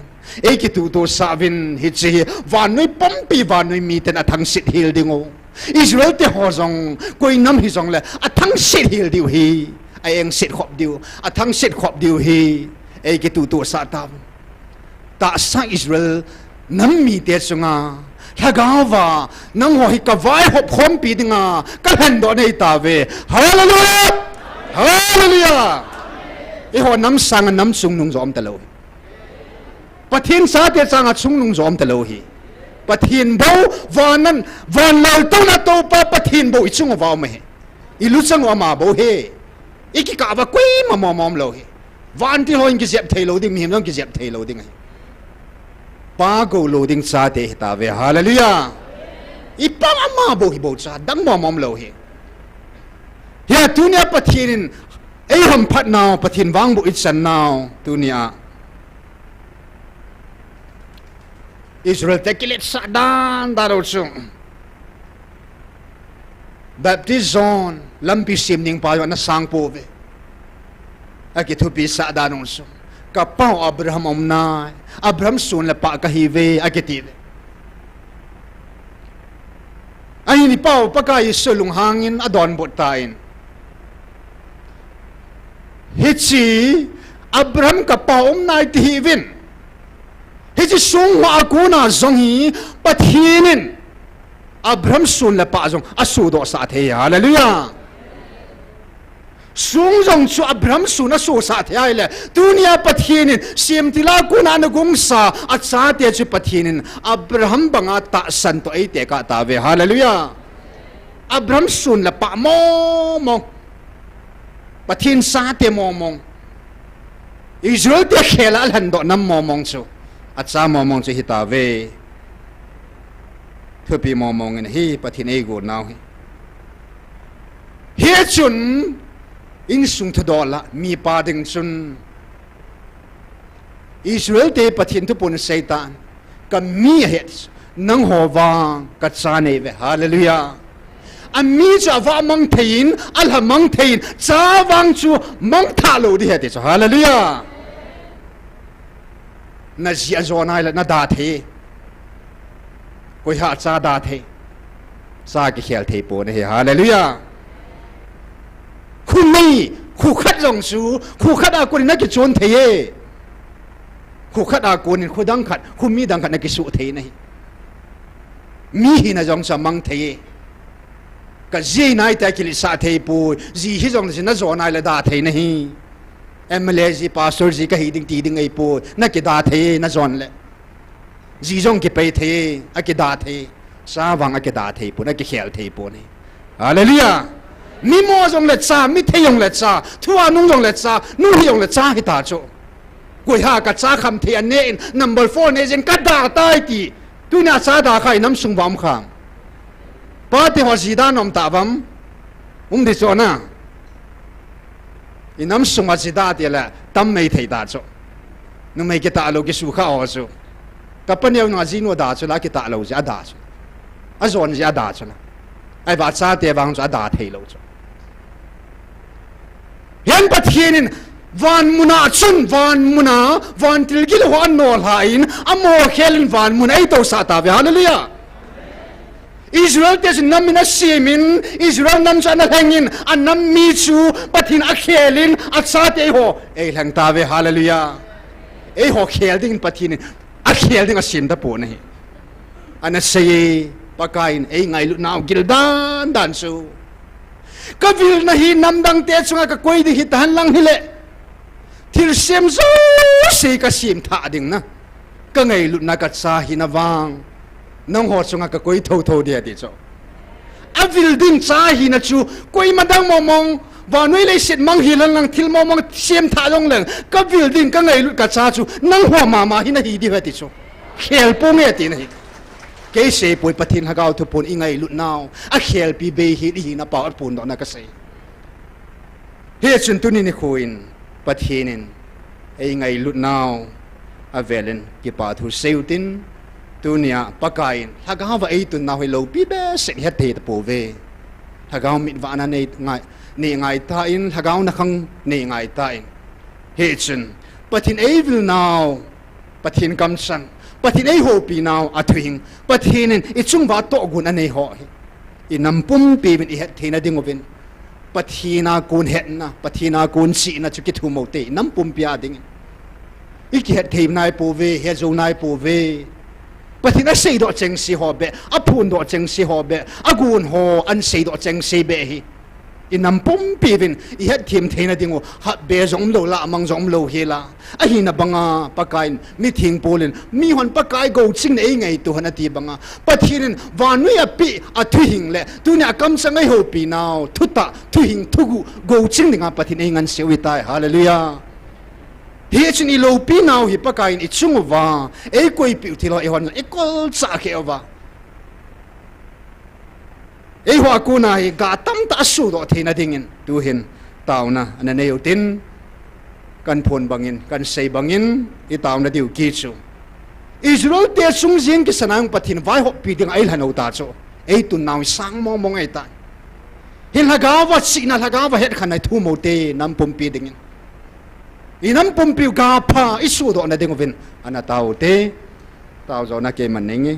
e ki tu to savin hichi van noi pompi van noi mi ten athang sit hil dingo Israel te ho jong koi nam hi jong le athang sit hil diu hi ai eng sit khop diu athang sit khop diu hi e ki tu to sa ta sa Israel nam mi te chunga thagawa nang ho hi ka vai hop khom pi dinga ka han do nei ta ve hallelujah hallelujah e ho nam sang nam sung nung zom ta lo pathin sa te changa chung nung zom ta lo hi pathin bo van lal to na to pa pathin bo ichung wa me ilu chang wa ma bo he iki ka ba koi ma mom lo he van ti hoin ki zep thei lo ding mi him ki zep thei lo ding pa go lo ding sa te ta ve hallelujah ipa ma bo hi bo cha dang mom lo he ya tunia pathin ei ham phat naw pathin wang bo it san naw tunia Israel tekilet sadan daro chung Baptist zone lampi simning pa na sang po ve akithu pi sadan so kapau Abraham omna Abraham sun la pa ka hive akiti ai ni pau pakai sulung hangin adon botain hichi Abraham ka paum nai ti vin he chi sung wa ku na zong hi pathinin Abraham sun la pa zong asu do sa the hallelujah sung zong chu Abraham sun asu sa the ai le dunia pathinin sim tila ku na na gung sa at sa te chu pathinin Abraham banga ta san to ai te ka ta ve hallelujah Abraham sun la pa mo mo pathin sa te mo mong Israel te khela al han do nam mo mong chu at sa mo mong chu hita ve thupi mo mong in hi pathin ei go now hi chun in sung thodola mi pa ding chun Israel te pathin tu pun satan ka mi het nang hova ka cha nei ve hallelujah ami cha va mang thein al ha mang thein cha wang chu mang tha lo di hete chu hallelujah na zia zona la na da the koi ha cha da the sa ki khel the po ne hallelujah khu mi khu khat jong su khu khat a ko ni na ki chon the ye khu khat a ko ni khu dang khat khu mi dang khat na ki su the nei mi hi na jong sa mang the ye ka zi nai ta ki sa the pu zi hi jong na zo nai la da the nahi MLA ji pastor ji ka hi ding ti ding ai pu na ki da the na zon le zi jong ki pe the a ki da the sa wang a ki da the pu na ki khel the pu ni hallelujah mi mo jong le cha mi the yong le cha thua nung jong le cha nu hi yong le cha hi ta cho koi ha ka cha kham the an ne number 4 ne jen ka da tai ti tu na cha da khai nam sung bam kham Pati ho zida nom tavam di so na inam sung zida ti la tam mei thei da cho nu mei ki ta lo ki su kha ho so ka pan yau na zino da cho la ki ta lo ja da cho a zon ja da cho la ai ba cha te wang cha da thei lo cho hian pathienin van muna chun van muna van til gil ho an nol hain amo khelin van mun ai to sa ta ve hallelujah Israel tes namina simin Israel nam sana hangin an nam mi chu pathin a khelin a sa te ho ei hlang ta ve hallelujah ei ho khel ding pathin a khel ding a sim da po nei ana sei pakain ei ngai lu naw gildan dan su ka vil na hi nam dang te chunga ka koi di hi tan lang hi le thil sem zo sei ka sim tha ding na ka ngai lu na ka sa hi na wang nong ho chunga ka koi tho tho dia ti cho avil din cha hi na chu koi madang mo mong wa noi le sit mang hi lang lang thil mo mong sem tha long lang ka vil din ka ngai lu ka cha chu nang ho ma ma hi na hi di ha ti cho khel po nge ti na hi ke se poi pathin ha gao thu pon i ngai lu naw a khel pi be hi hi na pa pon do na ka se he chun tu ni ni khuin pathinin ei ngai lu naw a velen ki pa thu seutin tunia pakain hagawa ei tun na hoi lo pi be se het te po ve hagaw mit wa na nei ngai nei ngai ta in hagaw na khang nei ngai ta in he chun pathin ei vil now pathin kam sang pathin ei ho pi now athing pathin in ichung wa to gun anei ho in nam pum pi bin i het the na ding ovin pathina kun het na pathina kun si na chu ki thu mo te nam pum pia ding i ki het theim nai po ve he zo nai po ve pathina sei do cheng si ho be apun do cheng si ho be agun ho an sei do cheng si be hi inam pum pivin i het thim theina dingo ha be zong lo la mang zong lo he la a hi na banga pakain mi thing polin mi hon pakai go ching nei ngai tu hana ti banga pathirin wanui a pi a thu hing le tu ne kam sangai ho pi now thuta thu hing thugu go ching ninga pathin ei ngan sewi tai hallelujah he chin i lo pi now hi pakain i chung wa ei koi pi thilo e hon e kol cha khe wa ei ho ku na hi ga tam ta su do theina dingin tu hin tauna ana nei tin kan phon bangin kan sei bangin i tauna diu ki chu Israel te sung jing ki sanang pathin vai ho pi ding ai hano ta chu ei tu naw sang mo mo ngai ta hin hagawa si na hagawa het khanai thu mo te nam pum pi dingin inam pum pi ga pha isu do na ding vin ana tau te tau zo na ke man ningi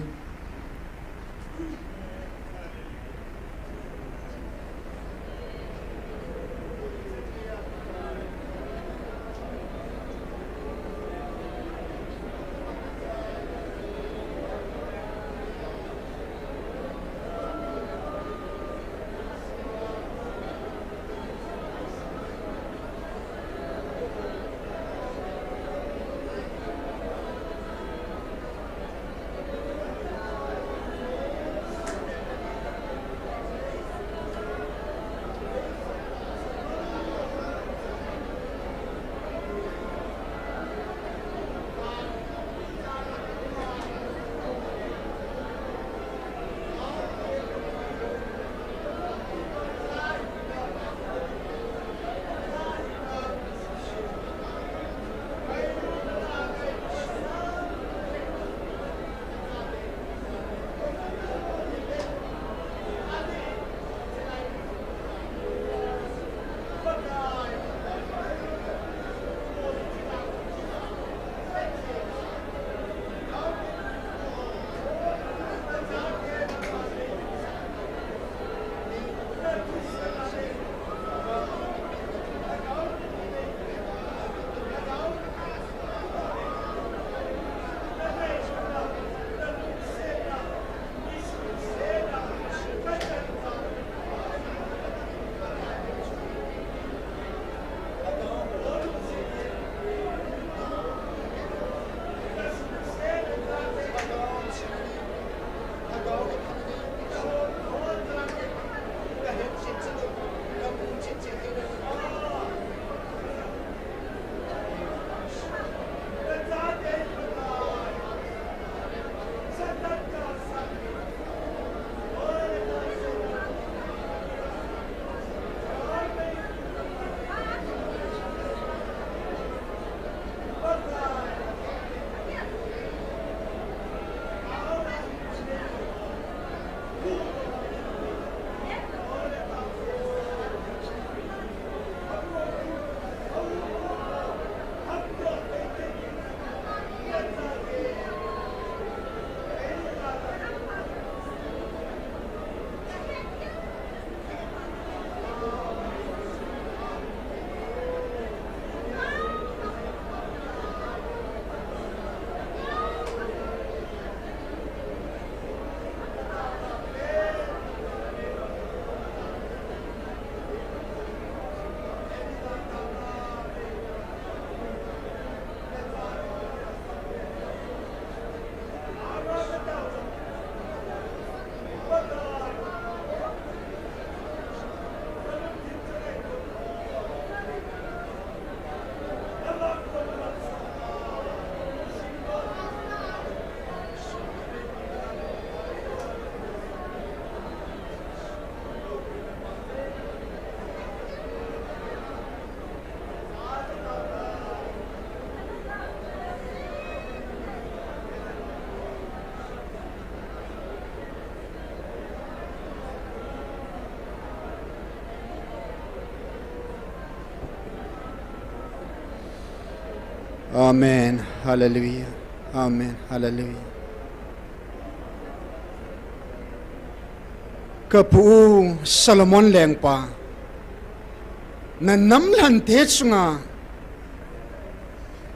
Amen. Hallelujah. Amen. Hallelujah. Kapu Solomon lengpa na namlan te chunga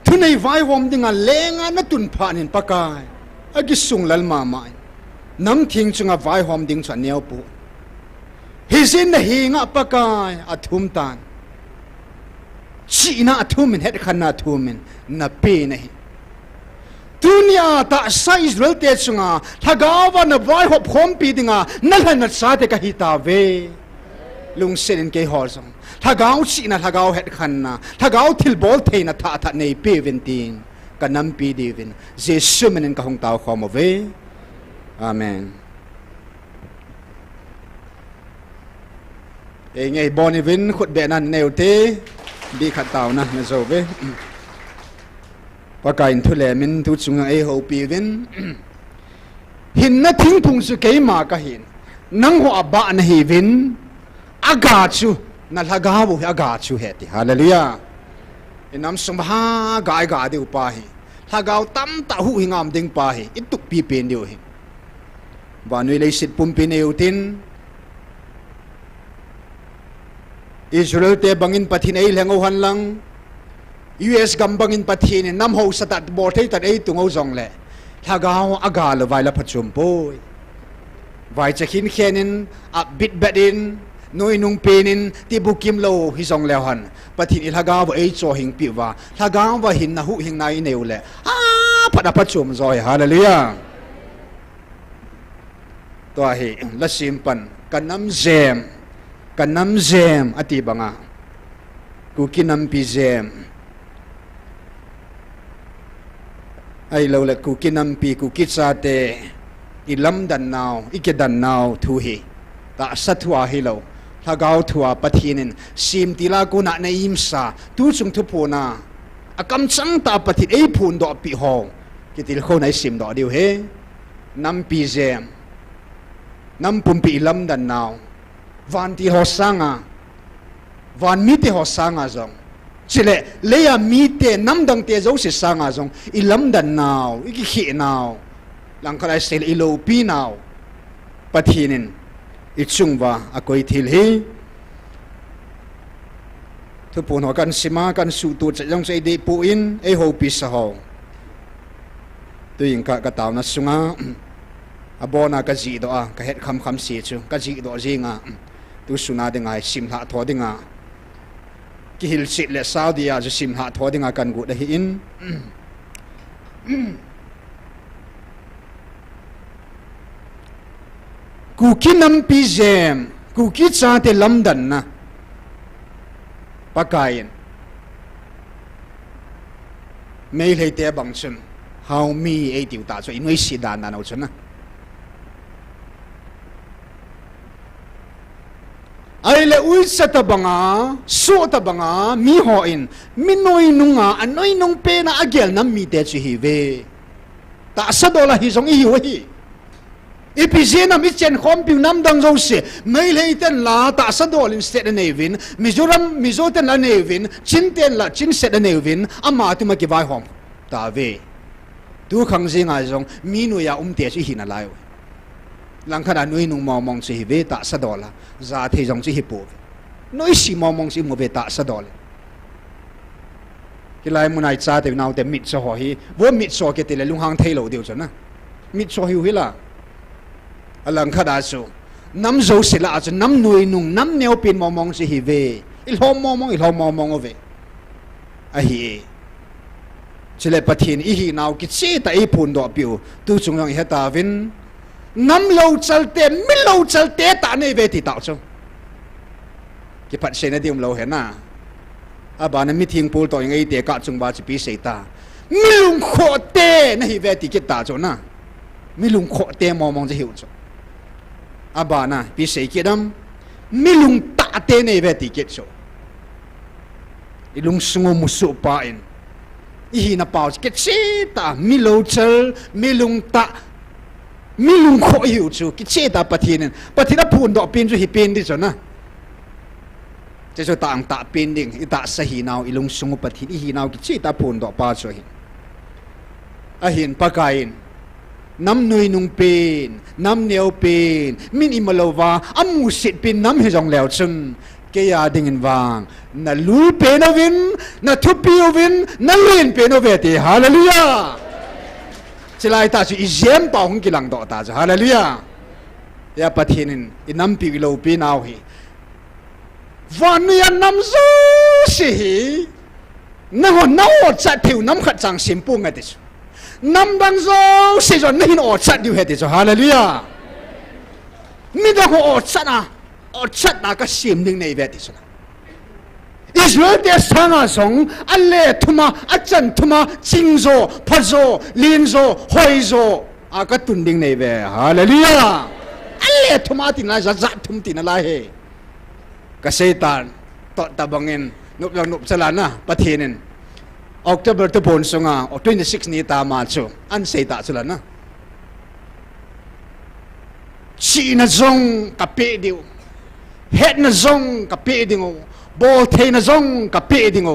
thunei vai hom dinga lenga na tun phanin pakai agi sunglal mamai nam thing chunga vai hom ding cha neu pu hizin na hinga pakai athum tan chi na athumin het khanna thumin na pe nahi dunia ta sa Israel te chunga thagawa na vai hop hom pi dinga nalhan na sa te ka hita ve lung sen ke hor song thagau chi na thagau het khanna thagau thil bol theina tha tha nei pe ventin kanam pi divin jesu menen ka hong tau khom ve amen ngay boni vin khut be nan neu te bi khat tau na na zo ve pakain thule min tu chunga e ho pi vin hin na thing phung su ke ma ka hin nang ho aba na hi vin aga chu na laga bu aga chu heti hallelujah inam sumha gai ga de upa hi lagau tam ta hu hingam ding pa hi ituk pi pen dio hi banui le sit pum pin eutin Israel te bangin pathin ei lengo han lang US gam bangin pathin nam ho satat bor thei tat ei tungo jong le thagao aga lo vai la phachum poi vai chakhin khenin a bit badin noi nung penin ti bukim lo hi jong le han pathin ilhaga wa ei cho hing pi wa thaga wa hin na hu hing nai neu le a phada phachum zoi hallelujah to hi la simpan kanam zem ati banga ku kinam pi zem ai lo le ku kinam pi ku kichate ilam dan naw ikedan naw thu hi ta sathwa hi lo thagau thua pathinin sim tila ku na na imsa tu chung thu pona akam chang ta pathit ei phun do pi ho kitil kho nai sim do diu he nam pi zem nam pum pi lam dan naw van ti ho sanga van mi te ho sanga zong chile leya mi te nam dang te zo se sanga zong ilam dan naw iki khi naw lang khalai sel ilo pi naw pathinin ichungwa akoi thil hi thu pon ho kan sima kan su tu chang sei de pu in e ho pi sa ho tu ing ka taw na sunga abona ka ji do a ka het kham si chu ka ji do jinga tu suna de ngai sim ha tho dinga ki hil sit le saudi a ju sim ha tho dinga kan gu da hi in ku kinam pi jem ku ki cha te lamdan na pakain mei lei te bang chun how mi e tiu ta cho inoi si dan na no chun na ai le ui sa ta banga so ta banga mi ho in minoi nunga anoi nung pe na agel nam mi te chi hi ve ta sa dola hi song i hi hi ipizena mi chen khom piu nam dang zo se mei lei ten la ta sa dolin state nevin mizo ten la nevin chin ten la chin set nevin ama tu ma ki vai hom ta ve tu khang zinga zong mi nu ya te chi hin alai lang khana nui nung mo mong chi ve ta sa dola za the jong chi hi pu noi si mo mong si mo ve ta sa dola ki lai munai cha te nau te mit so ho hi wo mit so ke te le lung hang thei lo deu chana mit so hi la alang khada su nam zo sila achu nam nui nung nam neo pin mo mong si hi ve il hom mo mong ove a hi chile pathin i hi naw ki che ta i phun do piu tu chung yang heta vin nam lo chalte mi lo chalte ta nei ve ti ta chu ki pat se na dim lo he na aba na mi thing pul to ngai te ka chung ba chi pi se ta mi lung kho te na hi ve ti ki ta chu na mi lung kho te mo mong ji hiu chu aba na pi se ki dam mi lung ta te nei ve ti ki chu ilung sungo musu pa in i hi na pau ki che ta mi lo chal mi lung ta mi lung kho hiu chu ki che ta pathin phun do pin chu hi pin di chu na จะจะต่างตาเป็นดิ่งอิตาสหินาวอิลุงสงปฏิอิหินาวกิจิตาพูนดอกปาช่วยอหินปะกายน้ำนุยนุงเป็นน้ำเหนียวเป็นมินอิมลาวาอามูสิตเป็นน้ำให้จงแล้วจึงเกียดิ่งวางน่ะลูเป็นอวินน่ะทุบปีอวินน่ะเลียนเป็นอเวทีฮาเลลูยาจะไล่ตาจุอิเจมป่าหงกิลังดอกตาจุฮาเลลูยายาปฏินินอิน้ำปีกิโลเป็นเอาฮีวันนี้น้ำซูสิน่ะหัวน่าอดจัดผิวน้ำขัดจังสิมปุ่งไงดิสุน้ำดังโซ่สิจนนี่อดจัดอยู่เหตุจ้าฮาเลลูยามิดาหัวอดจัดนะอดจัดนะก็สิมหนึ่งในเวทีสุดอิสราเอลเดชทางอาสงอัลเลทุมาอัจจันทุมาจิงโซพัโซลินโซฮอยโซอาก็ตุนดิ่งในเวฮาเลลูยาอัลเลทุมาตินาจัดทุมตินาลาเฮก็เซตันต่อตะบังเงินนุบลังนุบสลานะปะเทนินOctober ตุบอนสงา26นี้ตามมาจูอันเซตาสุลนะชีนจงกับเปดิวเฮ็ดนจงกับเปดิงโบเทนจงกับเปดิง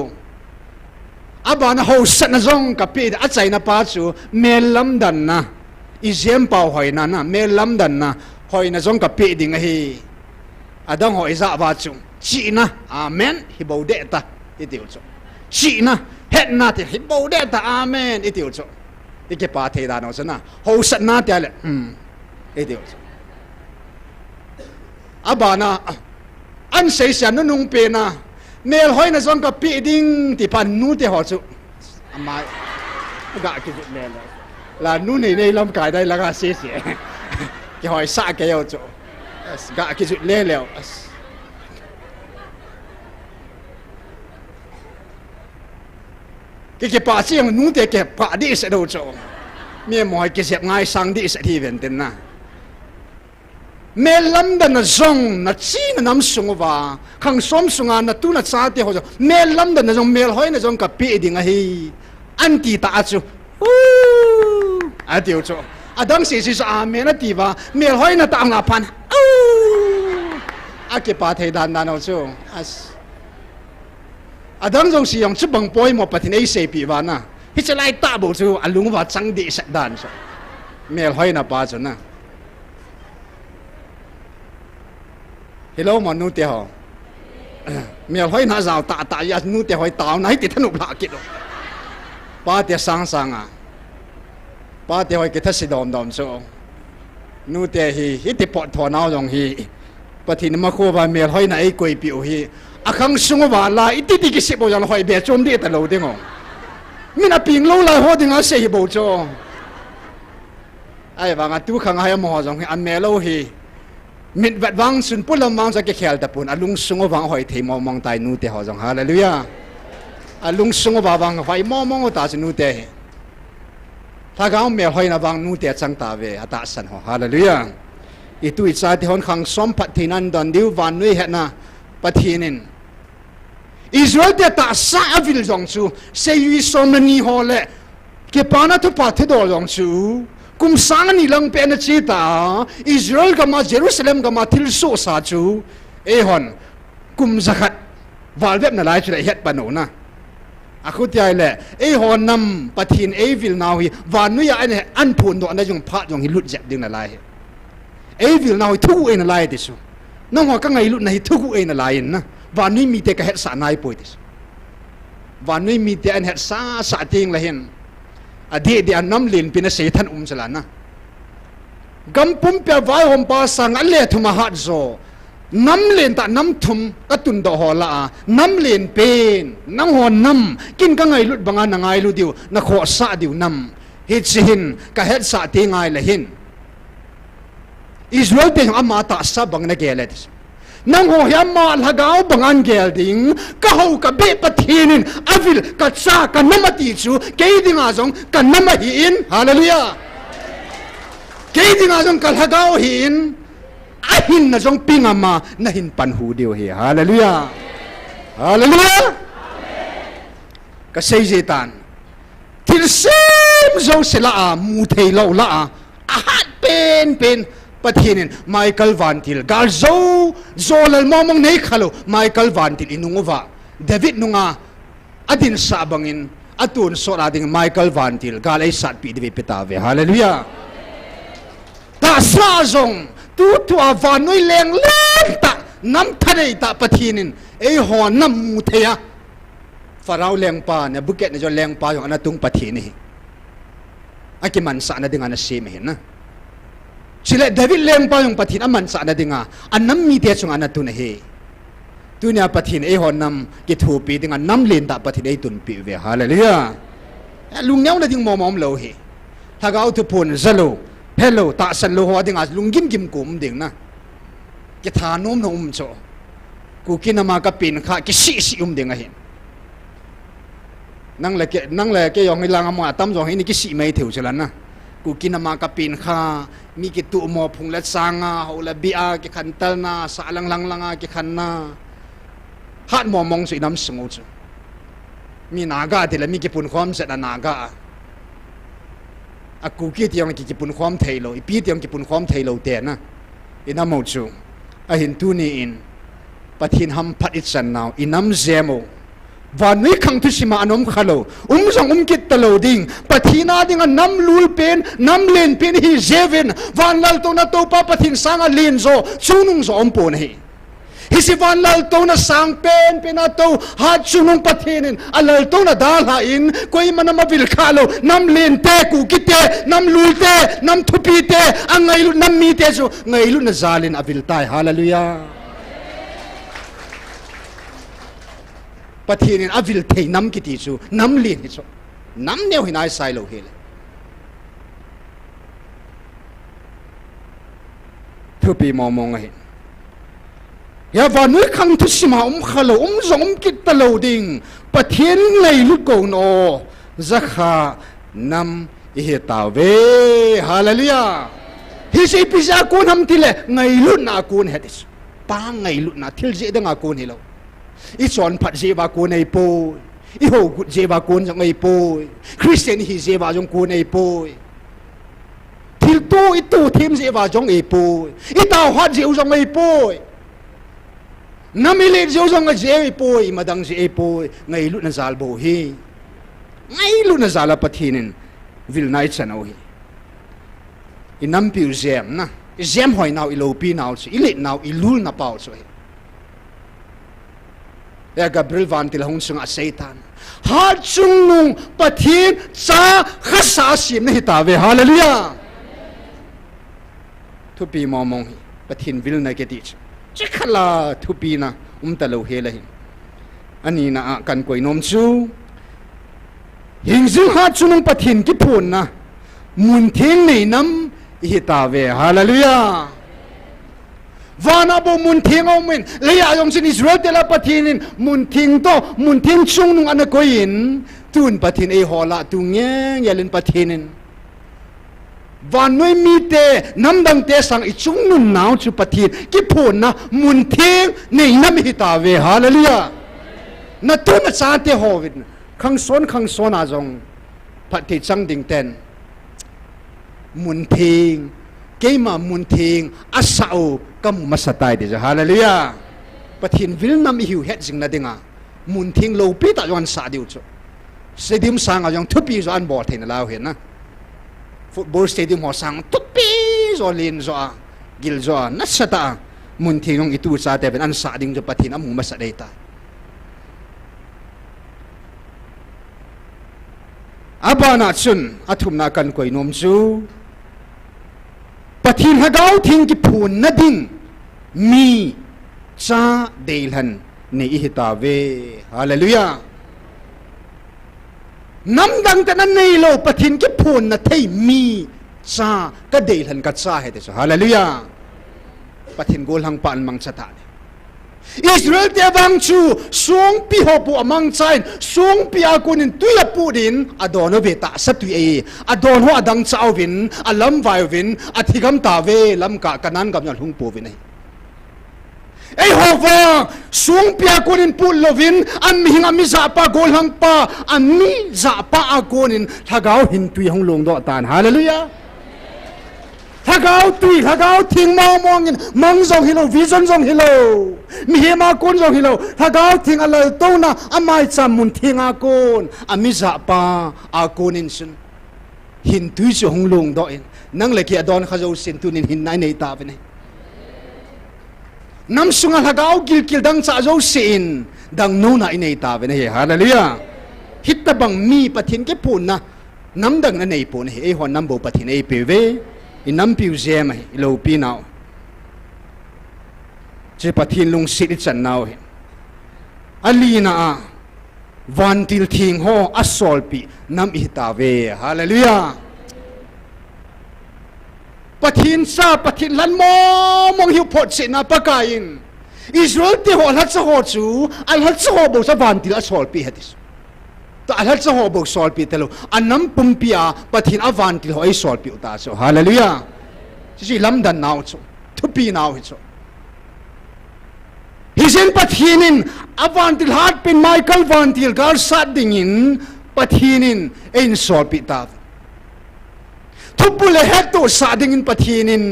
อาบานโฮสันจงกับเปดอาใจนะป้าจูเมลัมดันนะอิเจมเป่าหอยนั่นนะเมลัมดันนะหอยนจงกับเปดิงเฮอาดังหอยซาบาจูชีนะอาเมนฮิบาวเดตาอิติวจูชีนะเฮ็ดนาที่ฮิบาวเดตาอาเมนอิติวจูอิเกปาเทดานอสนะโฮสันนาที่อะไรอิติวจูอาบานะอันเสียนุงเปนะเมลหอยนะจงกับปีดิ้งที่พันนูที่หัวจุอามายกะกิจุเมลลานูนี่ในลำกายได้ละก็เสียกี่หอยสะกี่ยาวจุกะกิจุเล่แล้วกี่ป่าเสียงนูที่เก็บป่าดิสดูจุเมียมอยกี่เสียง่ายสังดิสที่เวนตินนะเมลัมดันจงนัดซีนน้ำสงว่าขังสมสงานัดตุนัดซาติหัวจเมลัมดันจงเมลหอยนัดจงกับปีดิ่งไอ้อันตีตาจูอาเดียวจูอาดังสิ่งที่อาเมนัดตีว่าเมลหอยนัดต่างลาพันอาเก็บปาเทดันนั่นเอาจูอาดังจงสิ่งจุบังปอยหมดปฏิเนเสปีวานะฮิจะไล่ตาบุจูอาลุงว่าจังดีสักดันจูเมลหอยนัดปาจูนะฮิโลมันนู่นเดียวเมียหอยน่าจะเอาตาอยากนู่นเดียวหอยตาวไหนติดถนนหลักกิโลป้าเดียสังอ่ะป้าเดียหอยกิดทัศน์ดอมโซ่นู่นเดียวฮิติปอดถอนเอาอย่างฮีปฏินมาคู่ว่าเมียหอยน่าไอ้กุยปิวฮีอาคังสงว่าลาอิติติกิสิบอย่างหอยเบียจนดีแต่เราเด้งมินาปิงโลลายหัวดิ่งอาเสียบุโจไอ้บางอ่ะตู้ขังให้หมออย่างฮีอันเมโลฮีมิดวัดวังสุนปุ่นลำมังจะเกี่ยวแต่ปุ่นอลุงสงวังหอยเทมองมองตายนูเตหอจังฮาเลลูยาอลุงสงวังหอยมองมองตาจนูเตถ้าเขาเมียหอยนวังนูเตจังตาเวอตาสันหอฮาเลลูยาอีตุอิจาที่หอนขังสมปัตินันดอนดิววันนุยเห็นนะปฏินินอิสราเอลเดตาซาวิลจงชูเซยุสมนีฮอลเล่เก็บปานาทุปัติดอจงชูกุมสังนี่ลังเป็นชีตาอิสราเอลกับมาเยรูซาเล็มกับมาทิลโซซาจูเอฮอนกุมสักวาลเว็บนั่นไล่จุดเฮ็ดปนโนนะอาคุติไอเล่เอฮอนนำปะทินเอวิลนาวีวานุยาอันพูนโดนได้จงพระจงฮิลุดเจ็บดึงนั่นไล่เอวิลนาวีทุกเอ็นไล่ดิสุน้องหัวก็ไงลุดในทุกเอ็นไล่นะวานุยมีแต่กระเฮ็ดสานายป่วยดิสุวานุยมีแต่อันเฮ็ดสาติงละเห็นอดีตน้ำเลียนเป็นเสียท่านสลานะกำปุ่มเปียไว้หอมปาสังอันเล่ทุมาหัดโซน้ำเลียนแต่น้ำทุ่มกตุนดอหอละน้ำเลียนเป็นน้ำหอนน้ำกินก็ไงลุดบางอันไงลุดดิวนักขอสาดิวน้ำเฮ็ดสินก็เฮ็ดสาตีไงละหินอิสราเอลเป็นอามาตาซาบังนักเกลดินังหัวยามาลากาวบังอันเกลดิงก็เขากับเบปทีนินอวิลกับซากันน้ำมาติจูเกยดิงอาจงกันน้ำมาหินฮาเลลูยาเกยดิงอาจงกันลากาวหินอาหินนะจงปิงอามานะหินปันหูเดียวเฮียฮาเลลูยาฮาเลลูยาก็เซจิตันทิลเซมโซเซลามูเทลาลาอาฮัดเป็น patinin Michael Vantil gar zo zolal momong nei khalo Michael Vantil inungova David nunga adin sabangin atun sorading Michael Vantil gal ay sat pi di pitave hallelujah ta sa zong tu avanoi leng ta nam thanei ta patinin ei hon nam mu theya farao leng pa ne buket ne jo leng pa yong anatung pathini akiman sa na dinga na sim hin na sila David leng pa yung pathin aman sa na dinga anam mi te chung anatu na he tunya pathin e hon nam ki thu pi dinga nam len ta pathin e tun pi ve hallelujah lung nyaw na ding momom lo he thagau tu pun zalo hello ta san lo ho dinga lungim gim kum ding na ki tha nom no cho ku kinama ka pin kha ki si dinga he nang le ke yong ilang amo atam jong ini ki si mai theu chalan na ku kinama ka pin kha mi ki tu mo phung la sanga hola bia ki khantal na sa lang langa ki khanna hat mo mong si nam sungu chu mi naga de la mi ki pun khom se na naga aku ki tiang ki pun khom thailo I pi tiang ki pun khom thailo te na ina mo chu a hin tu ni in pathin ham phat it san now inam zemo van nui khang tu sima anom khalo jong kit talo ding pathina ding nam lul pen nam len pen hi zeven van lal to na to pa pathin sanga len zo chunung zo om pon hi hisi van lal to na sang pen na to ha chunung pathinin alal to na dal ha in koi mana mavil khalo nam len te ku kite nam lul te nam thupi te angai lu nam mi te zo ngai lu na zalin avil tai hallelujah pathinin avil thei nam kiti chu nam lin hi chu nam neu hinai sai lo hele thupi momong hi ya vanui khang thu sima khalo zong kit talo ding pathin ngai lu ko no zakha nam hi tawe hallelujah hi sei pisa kun ham tile ngai lu na kun hedis pa ngai lu na thil je danga kun hi lo I chon phat jewa ko nei po I ho gut jewa ko jong ei po Christian hi jewa jong ko nei po thil to I tu thim jewa jong ei po I taw hat jew jong ei po namile jew jong a je ei po I madang je ei po ngai lu na zal bo hi ngai lu na zala pathinin vil nai chano hi inam piu jem na jem hoi naw I lo pi naw chi I le naw I lul na pau so hi ya Gabriel Vantil hong sunga Satan hat sung pathin cha khasa sim ne ta ve hallelujah thupi momong hi pathin vil na ke ti chikhala thupi na talo he la hi ani na kan koi nom chu hingzil hat sung pathin ki phun na mun theng nei nam hi ta ve hallelujah vana bo mun thing omen leya yong sin Israel tela pathinin mun thing chung nung ana koin tun pathin e hola tu ngeng yalin pathinin van noi mi te namdang te sang I chung nun naw chu pathin ki phon na mun thing nei nam hi ta ve hallelujah na tu na cha te hovin khang son a jong phathi chang ding ten mun thing keima mun thing asao kamu masatai de hallelujah pathin vil nam hiu het jing na dinga mun thing lo pi ta yon sa diu chu stadium sang a yong thupi zo an bol thein law hen na football stadium ho sang tupi zo lin zo a gil zo na sata mun thing yong itu sa te ben an sa ding jo pathin amu masadai ta abana chun athum na kan koi nom chu pathin hagau thing ki phun na ding mi cha deilhan ne I hita ve hallelujah nam dang ta nei lo pathin ki phun na thei mi cha ka deilhan ka cha he de hallelujah pathin gol hang pan mang cha ta Israel te bang chu sung pi ho pu amang chain sung pi akunin tuya pu din adono ve ta satui e adon ho adang chau vin alam vai vin athigam ta ve lam ka kanan gam yal hung pu vin ei ho va sung pi akunin pu lovin an mi hinga mi za pa gol hang pa an mi za pa akunin thagau hin tui hong long do tan hallelujah hagau tui hagau thing mau mongin mang zong hilo vision zong hilo mi hema kon zong hilo hagau thing alal to na amai chamun thinga kon ami za pa a konin sun hin tui chu hong lung do in nang le ki adon khazo sin tunin hin nai nei ta bene nam sunga hagau gil dang cha zo sin dang no na inei ta bene he hallelujah hitta bang mi pathin ke pun na nam dang na nei pun he e hon nam bo pathin ei pe ve in nam piu zem he lo pi naw che pathin lung sit chan naw he alina a van til thing ho asol pi nam i ta ve hallelujah pathin sa pathin lan mo mong hiu phot se na pakain Israel ti ho hat sa ho chu al hat sa ho bo sa van til asol pi hetis to al hat sa ho bo sol pi telo anam pumpia pathin avan til ho ai sol pi uta so hallelujah si lam dan naw chu thu pi naw hi chu hisen pathinin avan til hat pin Michael van til gar sat dingin pathinin ein sol pi ta thupule het to sa dingin pathinin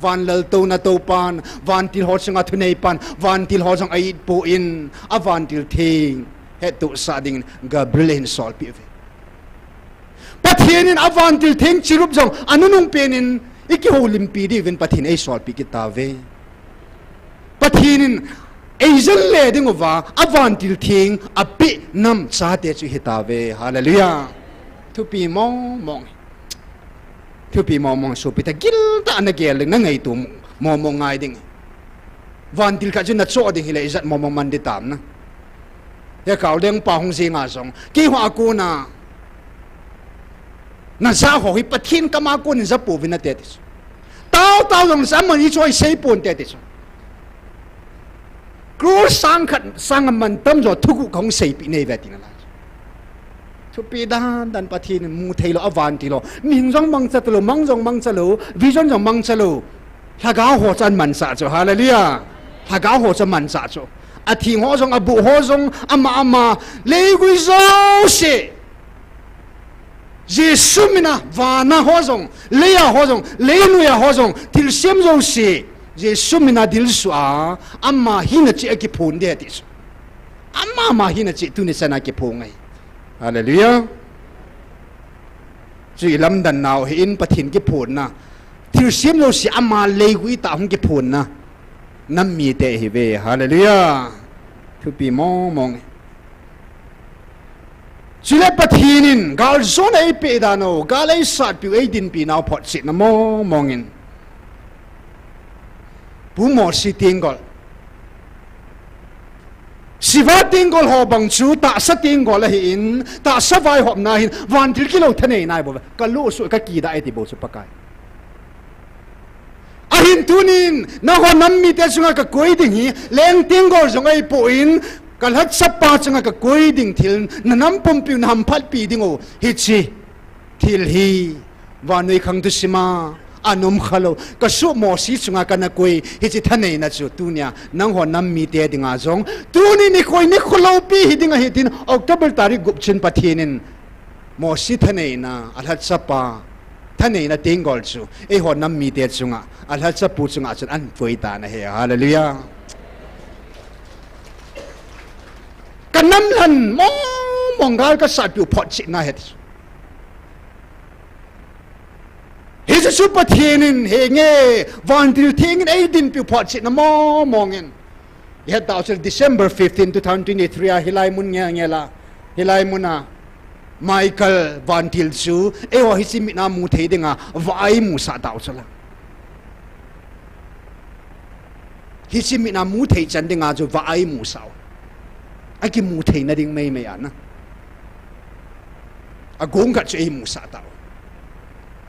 van lal to na to pan van til ho sanga thunei pan van til ho sang ai po in avan til thing het to sa dingin Gabriel in sol pi ve pathinin avan til thing chirup jong anunung penin iki ho limpi di ven pathin ei sol pi kitave pathinin Asian le ding over avan til thing api nam cha te chu hitave hallelujah thu pi mong thu pi mong so pi ta gil ta na gel na ngai tu mong ngai ding van til ka chu na cho ding hile izat mong man di tam na ya kaw deng pa hong si nga song ki ho aku na sa ho hi pathin kama ko ni za pu vina te tis tao dong sa man i choi sei pon te tis Kru sang man tam jo thuku khong sei pi nei vetin la chu pi dan pathin mu thailo avan ti lo ming jong mang chatlo mang jong mang chalo vision jong mang chalo haga ho chan man sa cho hallelujah haga ho chan man sa cho a thi ho jong abu ho jong ama le gui zo se Jesus mina vana ho jong le ya ho jong le nu ya ho jong til sem jo se Jesus mina dil su a amma hina chi ki phun de ti amma hina chi tu ni sana ki phun ngai hallelujah chi lam dan naw hi in pathin ki phun na thil sim lo si amma legui ta hum ki phun na nam mi te hi ve hallelujah thu pi mong chile pathinin gal zon ei pe da no gal ei sat pi ei din pi naw phot sit na mongin pu mo si tingol siva tingol ho bang chu ta sa tingol hi in ta sa vai hop na hin van til kilo thane nai bo ka lu su ka ki da ai ti bo su pakai a hin tunin na ho nam mi te sunga ka koi ding hi leng tingol jong ai po in kal hat sa pa chunga ka koi ding thil na nam pom pi nam phat pi ding o hi chi thil hi van nei khang tu sima anum khalo ka su mo si chunga kana koi hi chi thanei na chu tunia nang ho nam mi te dinga jong tuni ni koi ni kholo pi hi dinga hi tin October tarik gup chin pathinin mo si thanei na alhat sapa thanei na tingol chu e ho nam mi te chunga alhat sapu chunga chun an foi ta na he hallelujah kanam lan mongal ka sa pu phot chi na he His super thin he nge van til thing ei din pi phot sit na mongin ya ta December 15 2023 a hilai mun nge la hilai muna Michael van til chu e ho hi sim na mu thei dinga vai mu sa taw chala hi sim na mu thei chan dinga chu vai mu sao a ki mu thei na ding mai ana a gong ka chu ei mu sa taw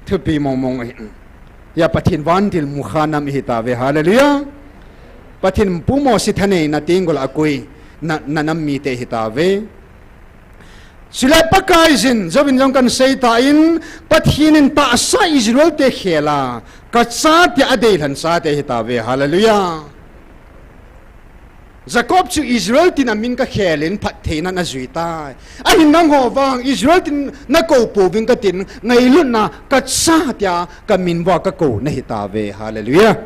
thu pi mong ya pathin van til mu khanam hi ta ve hallelujah pathin pu mo si thane na tingol akui na nam mi te hi ta ve sila pakai jin jobin jong kan sei ta in pathinin ta sa Israel te khela ka cha ti adei han sa te hi ta ve hallelujah Jacob chu Israel tin amin ka khelin phat theina na zui tai a hin nang ho wang Israel tin na ko pu wing ka tin ngai lut na ka sa tia ka min wa ka ko na hi ta ve hallelujah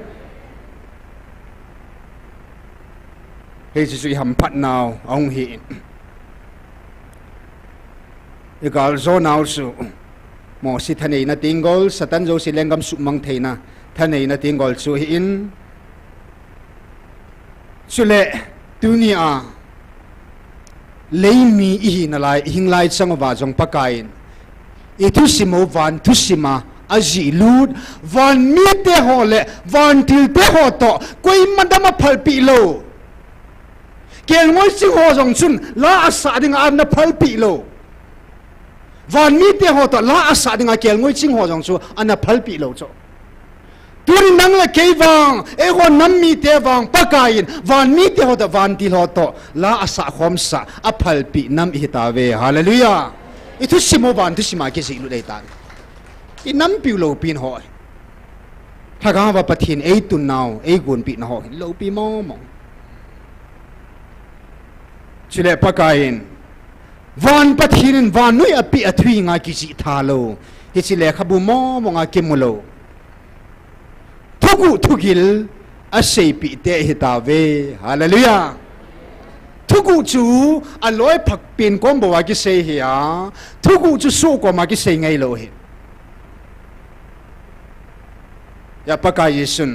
he chu ham phat naw ong hi egal zo naw su mo si thanei na tingol satan zo si lengam su mang theina thanei na tingol chu hi in chule dunia leimi i na lai hinglai changwa jong pakain itu simo van tu sima aji lut van mi te hole van til te ho to koi madama phalpi lo kel moi si ho jong chun la asa ding an na phalpi lo van mi te ho to la asa ding a kel moi ching ho jong chu an na phalpi lo cho turi nang la kei wang e ho nam mi te wang pakain van mi te ho da van ti lo to la asa khom sa a phal pi nam hi ta ve hallelujah itu simo van tu sima ke si lu dei tan i nam pi lo pin ho thaga wa pathin ei tun naw ei gun pi na ho lo pi mo mo chile pakain van pathin van nui a pi a thui nga ki si tha lo hi chile khabu mo mo nga kimulo thugu thugil a seipi te hita ve hallelujah thugu chu a loi phak pin kom bawa ki sei hiya thugu chu so ko ma ki sei ngai lo he ya paka yesun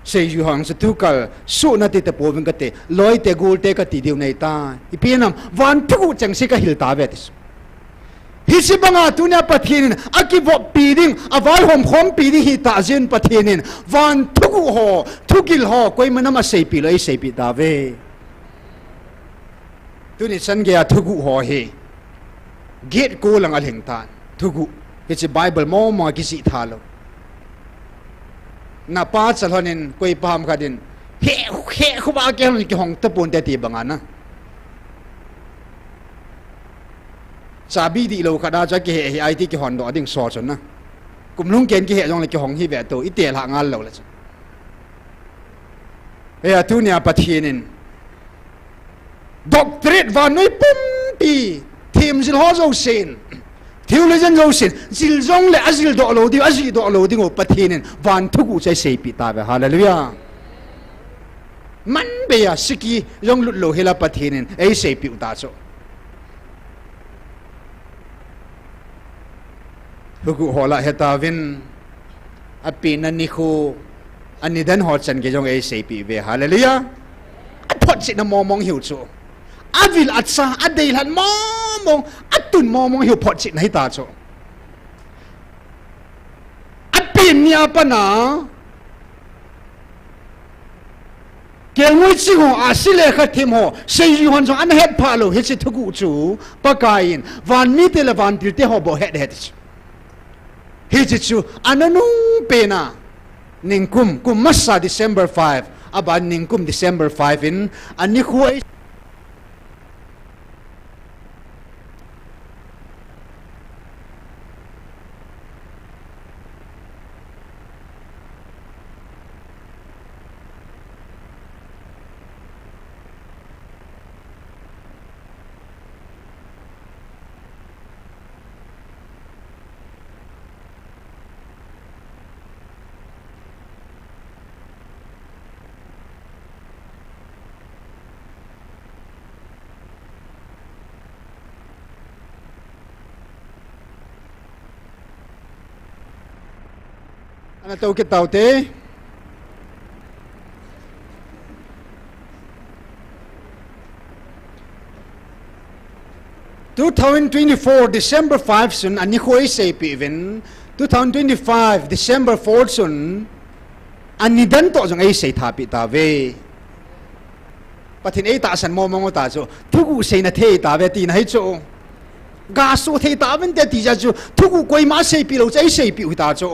sei yu hang sa thukal so na te te povin ka te loi te gul te ka ti diu nei ta ipinam van thugu chang se ka hil ta ve tis hisi banga tunya pathinin akibo piding awal hom khom pidi hi ta zen pathinin van thugu ho thugil ho koi manama sei pi loi sei pi da ve tuni san ge thugu ho he get ko lang al heng tan thugu it's a bible mo ma ki si thalo na pa chalhonin koi pam khadin he khuba ke ki hong ta pon te ti banga na sabi di lo khada cha ke he ai ti ki hon do ding so chon na kum lung ken ki he jong le ki hong hi ve to i te la ngal lo la e a tu nia pathinin doctorate van noi pum pi thim zil ho zo sin theologian zo sin zil jong le azil do lo di azil do lo ding o pathinin van thu ku chai sei pi ta ve hallelujah man be ya siki jong lut lo hela pathinin ei sei pi ta cho hugu hola hetavin apin ani khu ani dan ho chan ge jong ei sei pi ve hallelujah aphot chi na momong hiu chu avil atsa adei han momong atun momong hiu phot chi nai ta chu apin nia pana kelmui chi ho asile kha thim ho sei yu hon jong an het pha lo he chi thugu chu pakain van mi te la van til te ho bo het het hijichu ananung pena ningkum masa December 5 aba ningkum December 5 in ani khuai ana tau ke tau te 2024 December 5 sun ani khoi sei pi ven 2025 December 4 sun ani dan to jong ei sei tha pi ta ve pathin ei ta san mo mo ta chu thugu sei na the ta ve ti na hi chu ga su the ta ven te ti ja chu thugu koi ma sei pi lo chai sei pi ta chu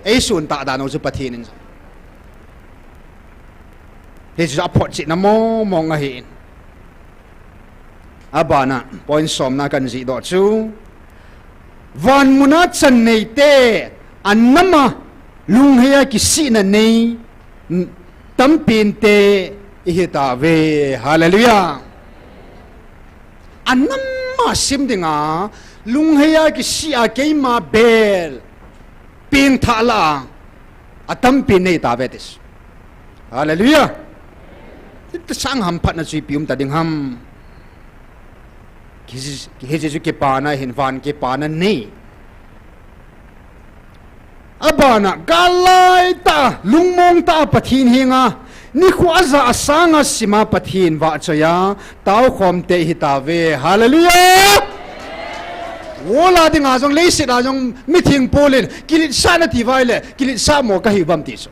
ei sun ta da no chu pathin in he chu apot chi na mo mo nga hi abana point som na kan zi do chu van muna chan nei te annama lung heya ki si na nei tampin te ihita ve hallelujah anam ma sim dinga lung heya ki sia ke ma bel ping thala atam pin nei ta vetis hallelujah it sang ham phat na chui pium ta ding ham ki je ke pa na hin van ke pa na nei abana galai ta lungmong ta pathin hinga ni khwaza asanga sima pathin wa chaya tau khom te hitave hallelujah wola dinga jong leisit a jong meeting polin kilit sana ti vaile kilit sa mo ka hiwam ti so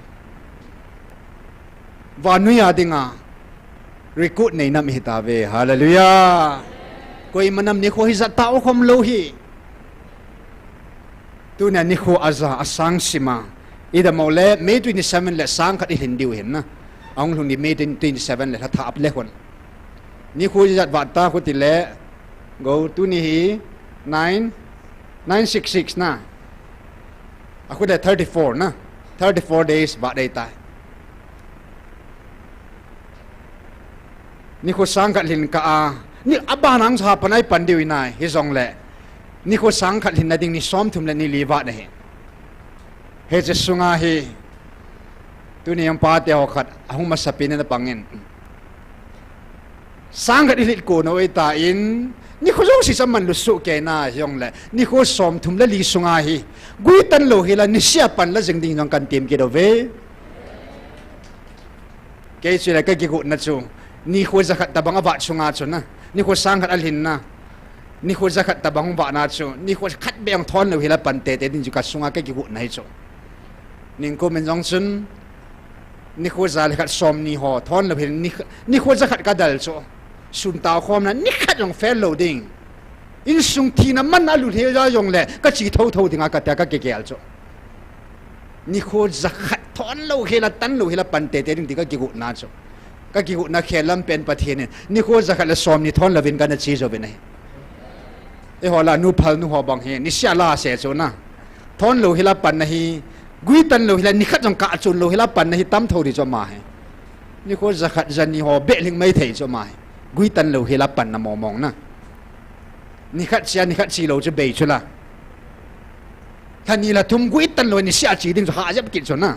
vanuya dinga recruit nei nam hitave hallelujah koi manam ni kho hi za tau khom lo hi tu na ni kho aza asang sima ida mole May 27 le sang khat hin diu hin na ang lung ni May 27 le tha ap le hon ni kho jat wa ta ko ti le go tu ni hi 966 na aku da 34 na 34 days ba dai ta ni kho sang khat hin ka a ni abanang sa panai pandiu inai hi zong le ni ko sang khat hin na ding ni som thum la ni liwa na he je sunga hi tu ni yang pa te ho khat ahung ma sapin na pangin sang khat ilit ko no ta in ni ko jong si saman lu su ke na yong le ni ko som thum la li sunga hi gui tan lo hi la ni sia pan la jing ding jong kan tim ke do ve ke chi la ka ki ku na chu ni ko za khat tabang awa sunga chu na ni ko sang khat al hin na ni kho zakat tabang ba na chu ni kho khat beng thon lo hila pan te te din ju ka sunga ke ki hu nai chu ning ko men jong sun ni kho za le khat som ni ho thon lo hin ni kho zakat ka dal chu sun ta khom na ni khat jong fel lo ding in sung thi na man alu the ja yong le ka chi tho tho dinga ka ta ka ke al chu ni kho zakat thon lo hila tan lo hila pan te te din ka ki hu na chu ka ki hu na khelam pen pathin ni kho zakat le som ni thon lo vin ka na chi zo ve nai e hola nu phal nu ho bang he ni sia la se chu na thon lo hila pan na hi gui tan lo hila ni khat jong ka chun lo hila pan na hi tam tho ri cho ma he ni ko zakhat jan ni ho be ling mai thei cho ma he gui tan lo hila pan na mo mong na ni khat sia ni khat chi lo che be chu la thani la thum gui tan lo ni sia chi ding ha jap kit cho na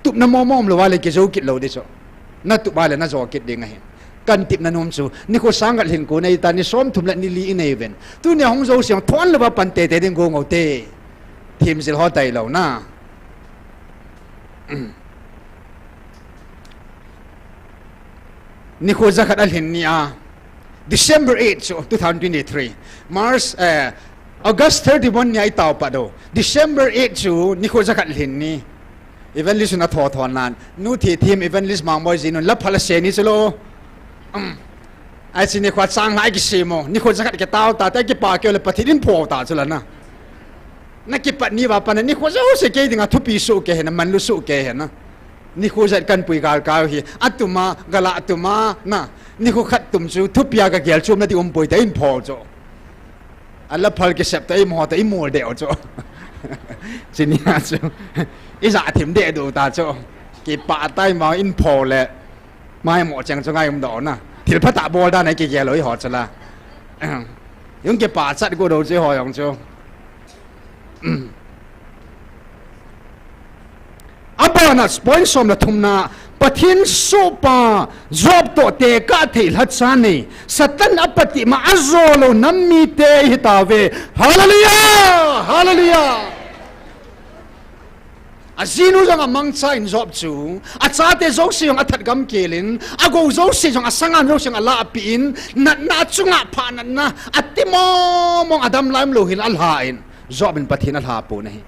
tup na mo mom lo wa le ke zo kit lo de cho na tu ba le na zo kit ding he kan tip na nom chu ni ko sangat hin ko nei ta ni som thum la ni li in even tu ni hong zo siang thon la ba pan te te ding go ngo te thim sil ho tai lo na ni ko zakat al hin ni a December 8 so 2023 August 31 ni ai tau pa do December 8 chu ni ko zakat al hin ni evangelist na tho thon nan nu thi thim evangelist mang boy jin la phala se ni chlo ai xin ni khwa sang lai ki simo ni khwa zakat ke tao ta ta ki pa ke le pathidin pho ta chula na ki pat ni wa pa ni khwa zo se ke dinga thupi su ke na man lu su ke na ni khwa zat kan pui gal ka hi atuma gala atuma na ni khwa khat tum chu thupia ka gel chum na ti poi ta in pho cho alla phal ke sep ta i mo ta i mol de o cho chinia cho i za thim de do ta cho ki pa tai ma in pho le mai mo chang cho ngai do na thil pha ta bol da nai ke ge loi ho chala yung ke pa chat go do che ho yong cho abana spoil som la thumna pathin sopa job to te ka thil hat sa ni satan apati ma azolo nammi te hitave hallelujah hallelujah azinu jang amang cha in job chu acha te jok si yong athat gam kelin ago jok si yong asangan jok sing ala apin na chunga pha na atimo mong adam laim lo hin al hain job in pathin al ha po nahi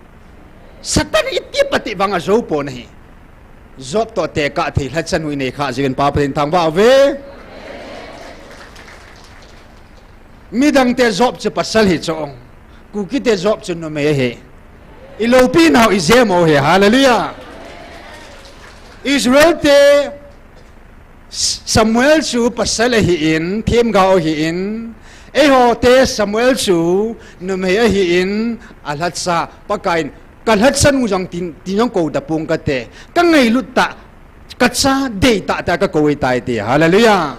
satan iti pati banga zo po nahi job to te ka thi hachan wi nei kha jigen pa pathin thang ba ve midang te job che pasal hi chong ku ki te job chu no me he ilopi now izemo he hallelujah Israel te Samuel chu pasal hi in thim gao hi in eho te Samuel chu no me hi in alhatsa pakain kalhat san ujang tin jong ko da pung ka te ka ngai lut ta kacha data ta ka koi tai ti hallelujah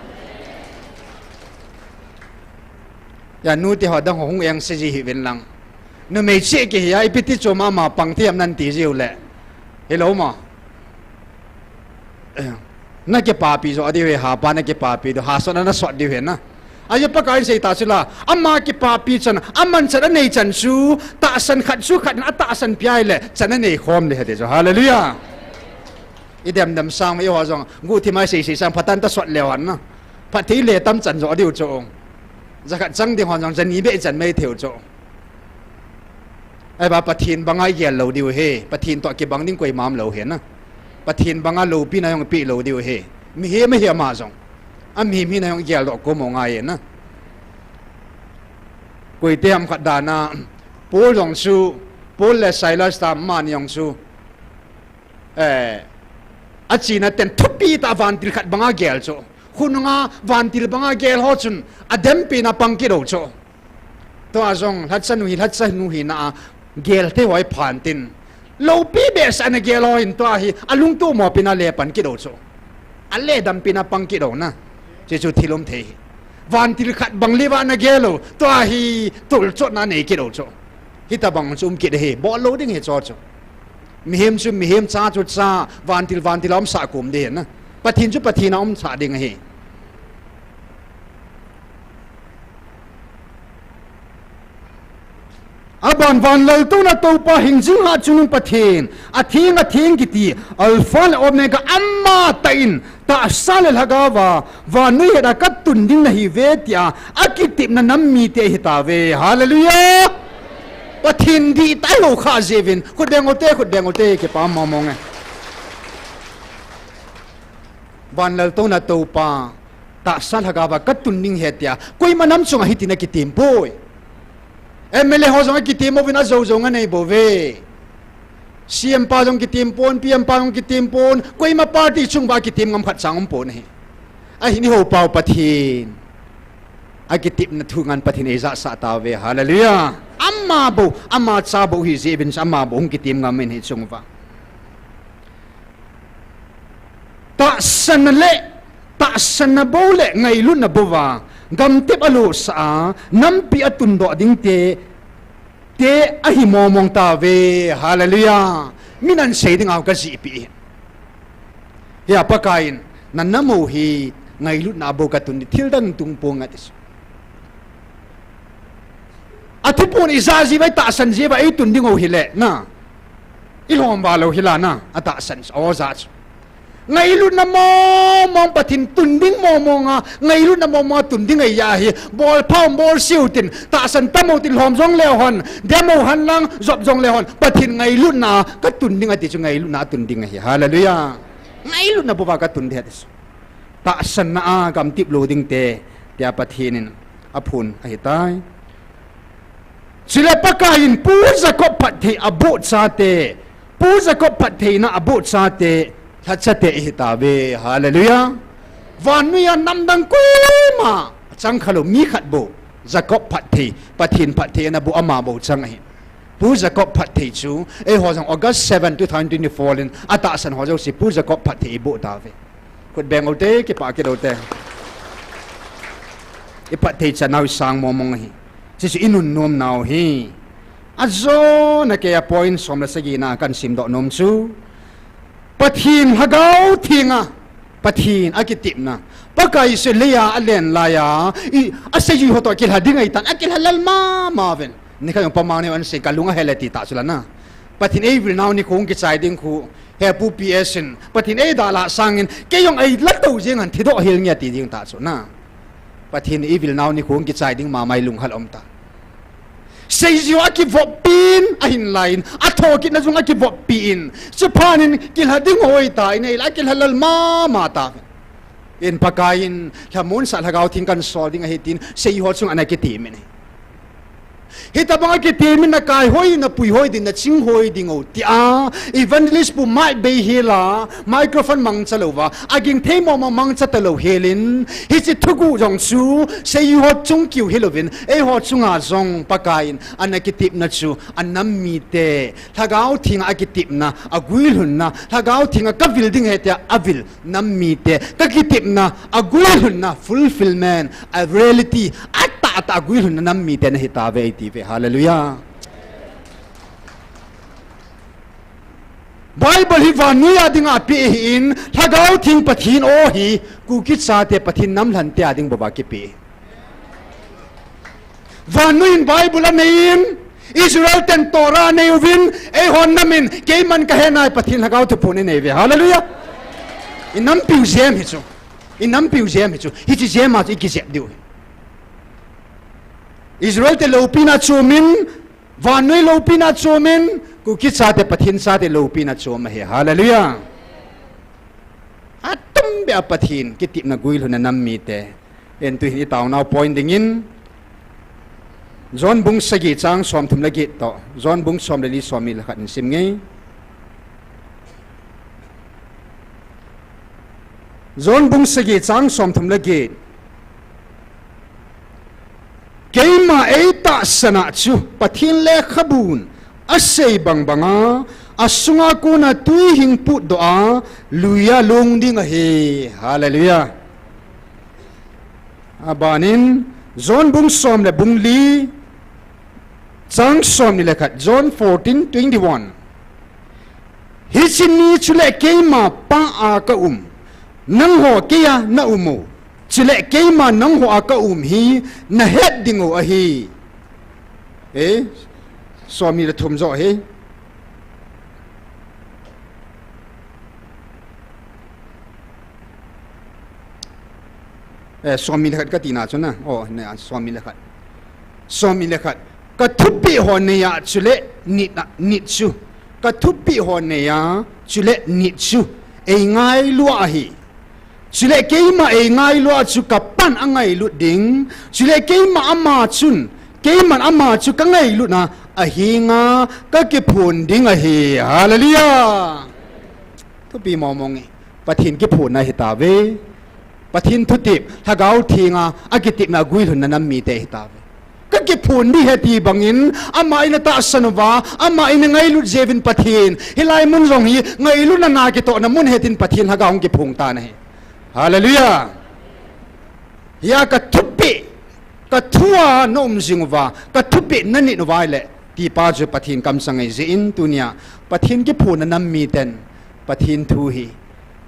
ya nu ti ho dang hong yang se ji hi ven lang nu me che ke ya ipiti choma ma pang thiam nan ti jiu le hello ma na ke pa pi zo adi we ha pa na ke pa pi do ha so na so di he na ayo pa kai sei ta sila amma ke pa pi chan amman chan nei chan su ta san khat su khat na ta san piai le chan nei khom le he zo hallelujah idem dam sang me yo zong gu thi mai sei sei sang phatan ta sot lewan na phathi le tam chan zo diu chong zakat chang ding hon jong jan ni be chan mai theu cho ai ba pathin bangai gel lo diu he pathin to ke bang ding koi mam lo he na pathin banga lo pi na yong pi lo diu he mi he me he ma jong am hi mi na yong gel lo ko mo nga ye na koi tem khat da na pol jong su pol le silas ta man yong su a china ten thupi ta van til khat banga gel cho khununga van til banga gel ho chun adem pi na pangki ro cho to azong hatsan nu hi na gel te wai phan tin lo pi be san gel ho in to hi alung tu mo pina le pan ki ro cho alle dam pina pangki ro na che chu thilom the van til khat bang le wa na gelo to hi tul cho na nei ki ro cho hi ta bang chum ki de he bo lo ding he cho cho mi hem cha chu cha van til om sa kum de na pathin chu pathina om sa ding he aban van lal tu na to pa hingjing ha chunung pathin athing kiti alpha le omega amma tain ta sal lagawa wa nu ya kat tun ding na hi vetia akitip na nammi te hitawe hallelujah pathin di tai lo kha jevin khut bengote ke pa momong van lal tu na to pa ta sal lagawa kat tun ding hetia koi manam chunga hitina kitim boy MLA ho jong ki team ovina zo zo nga nei bove CM pa jong ki team pon PM pa jong ki team pon koi ma party chung ba ki team ngam khat sang pon he a hi ni ho pau pathin a ki tip na thungan pathin e za sa ta ve hallelujah amma cha bo hi zebin amma bo ki team ngam men he chung wa ta san bo le ngai lu na bo wa gam tip alu sa nampi atun do ding te ahi momong ta ve hallelujah minan sei ding aw ka si pi ya pakain nan namo hi ngai lut na bo ka tun thil dang tung pong atis atupon izazi vai ta san je ba ai tun ding o hi le na ilhom ba lo hila na ata san o za ngai lu na mong pathin tunding nga ngai lu na mo tunding ai ya hi bol phom bol siu tin ta san tamo tin hom jong le hon demo han lang job jong le hon pathin ngai lu na ka tunding ati chu ngai lu na tunding hi hallelujah ngai lu na buwa ka tundhe atis ta san na gam tip loading te tia pathinin aphun ai tai sila pakain pu zakop pathi abot sa te pu zakop pathi na abot sa te Hatsate ihitabe hallelujah vanuya namdang kuma chang khalo mi khat bo zakop phathi pathin na bu ama bo chang hi pu zakop phathi chu e ho jang August 7 2024 in ata san ho jo si pu zakop phathi bo ta ve khut bengote ki pa ki dote e phathi chanau sang momong hi si inun nom naw hi azo na ke point som la sagina kan sim do nom chu pathin hagau thinga pathin akitip na pakai se leya alen laya I asayi hoto kil hadingai tan akil halal maven ni kayong pamane an se kalunga helati ta sulana pathin e vil naw ni kung ki chai ding khu he pu psin pathin e dala sangin kayong ai latau jeng an thido hil nya ti ding ta suna pathin e vil naw ni kung ki chai ding ma mai lung hal om ta sei jiwa ki vopin ahin line athoki na junga ki vopin chupanin kil hading hoi ta nei la kil halal mata in pakain lamun sa lagaw thing kan solding a hitin sei ho chung anaki ti min hita bang ki temin na kai hoi na pui hoi din na ching hoi ding o ti a evangelist pu mai be hela microphone mang chalowa aging themo ma mang chatalo helin hi chi thugu jong chu sei ho chung kiu helovin e ho chunga jong pakain anakitip na chu annam mi te thagau thinga akitip na aguil hun na thagau thinga ka building hetia avil nam mi te ka kitip na aguil hun na fulfillment a reality at aguil hun na nam mi te na hitawe itive hallelujah Bible hi vanuya dinga pi in thagau thing pathin o hi ku ki cha te pathin nam hlan te ading baba ki pi vanuin Bible anein Israel ten Torah neuvin e hon namin ke man ka henai pathin thagau thu pune neve hallelujah inam piu jem hi chu hi chi jem ma chi ki jep diu Israel te lopina chumin vanui lopina chumin ku ki cha te pathin sa te lopina chum he hallelujah atum be pathin ki tip na guil huna nam mi te en tu hi taw now pointing in John bung sagi chang som thum lagi to John bung som le li som mi la khat sim ngai John bung sagi chang som thum lagi Keima eita sana chu pathin le khabun asei bang banga asunga kuna tui hing put doa luya lung ding he hallelujah abanin John bung som le bung li chang som ni lekhat John 14:21 Hisini chule keima pa a ka nang ho kia na umu chile keima nang ho aka hi na het dingo a hi swami la thum zo he swami la khat ka tina chuna oh ne swami la khat ka thupi ho ne ya chule ni chu ka thupi ho ne ya chule ni chu e ngai lu a hi chile keima e ngai lo chu kapan angai lu ding chile keima ama chun keiman ama chu ka ngai lu na a hinga ka ke phun ding a he hallelujah to bi momong pathin ke phun na hitawe pathin thuti thagau thinga agitip na guil hun na nam mi te hitawe ka ke phun di heti bangin ama ina ta sanova ama ina ngai lu jevin pathin hilai mun rong hi ngai lu na na ke to na mun hetin pathin hagaung ke phung ta na he hallelujah ya ka thupi ka thua nom jingwa ka thupi nani no vai le ti pa je pathin kam sangai je in tunia pathin ke phun nam mi ten pathin thu hi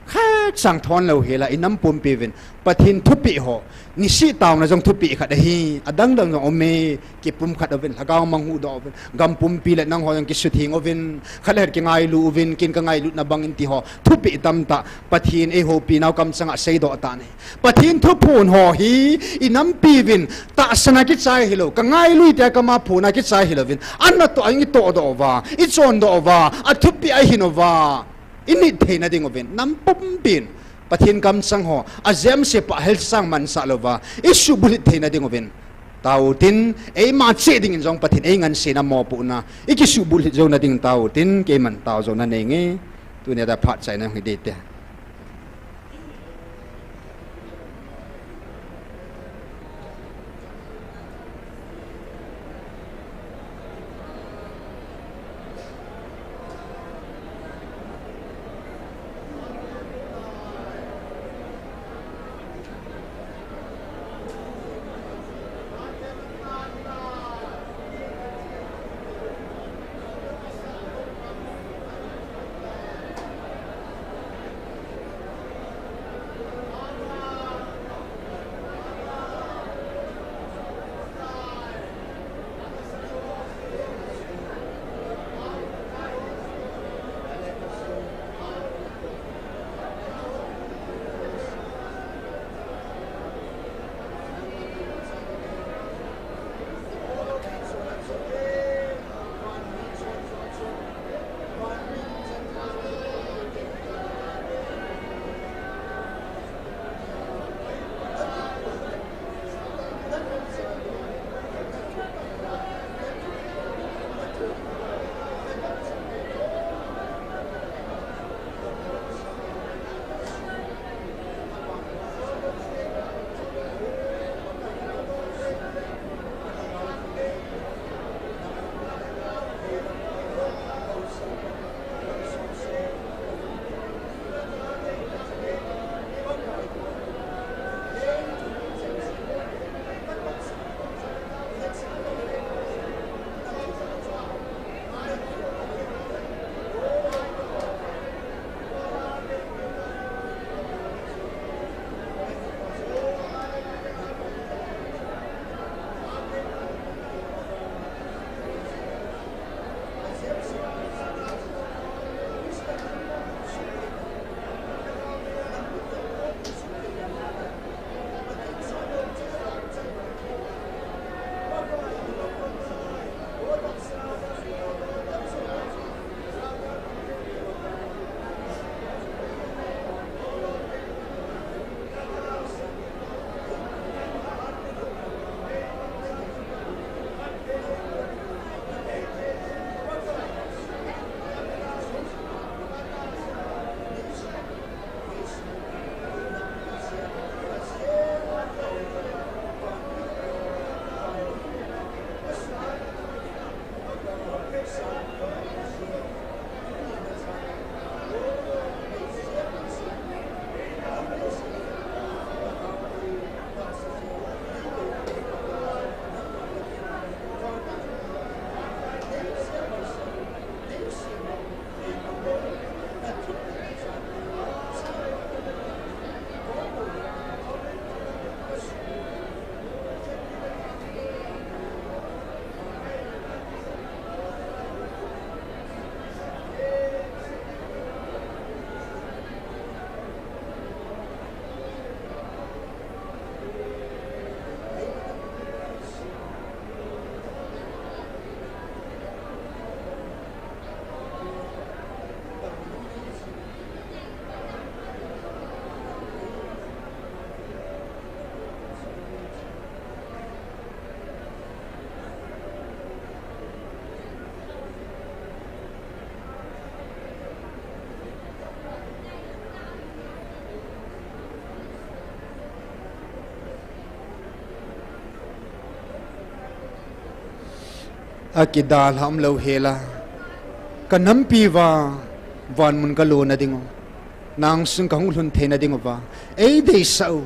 kha chang thon lo hela inam pum pevin pathin thupi ho ni si taw na jong thupi khat hi adang dang ome ke pum khat ovin hagaw mangu do ovin gam pum pi le nang ho yang ki suthing ovin khaler ki ngai lu ovin kin ka ngai lu na bangin ti ho thupi tam ta pathin e ho pi naw kam changa sei do ta ne pathin thu phun ho hi inam pi vin ta sana ki chai hilo ka ngai lu ta ka ma phuna ki chai hilo vin anna to angi to do wa I chon do wa a thupi ai hinova ini theina ding ovin nam pum pin pathin kam sang ho azem se pa hel sang man sa lova isu bulit theina ding ovin tautin e ma che ding in jong pathin e ngan se na mo pu na ikisu bulit zo na ding tautin ke man taw zo na ne nge tu ne da phat chai na ngi de te akidal ham lo hela kanam pi wa van mun ka lo na dingo nang sung ka hun the na dingo wa ei dei sau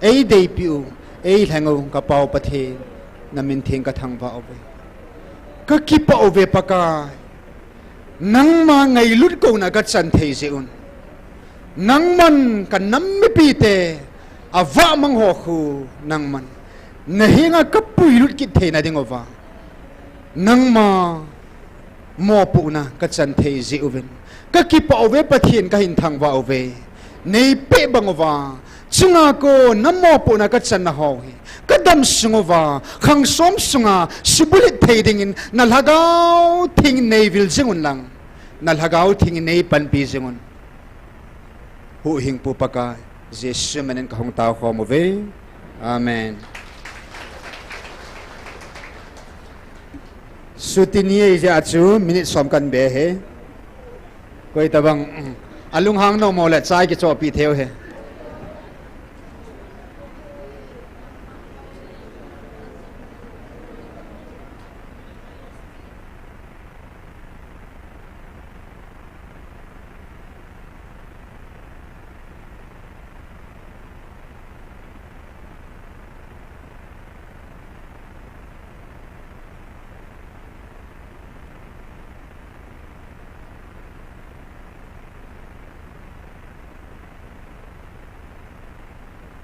ei dei piu ei hango ka pau pathe na min theng ka thang wa ove ka ki pa ove paka nang ma ngai lut ko na ka chan thei se un nang man ka nam mi pi te awa mang ho khu nang man na hinga ka pui lut ki the na dingo wa nang ma mo pu na ka chan thei ze uven ka ki pa ove pathin ka hin thang wa ove nei pe bang wa chunga ko namo pu na ka chan na ho hi ka dam sungova khang som sunga sibulit thei ding in na lagau thing nei vil jingun lang na lagau thing nei pan pi jingun hu hing pu paka jesu menen ka hong ta kho mo ve amen sutinie je achu minute som kan be he koi tabang alung hang no mo la chai ki cho pi theo he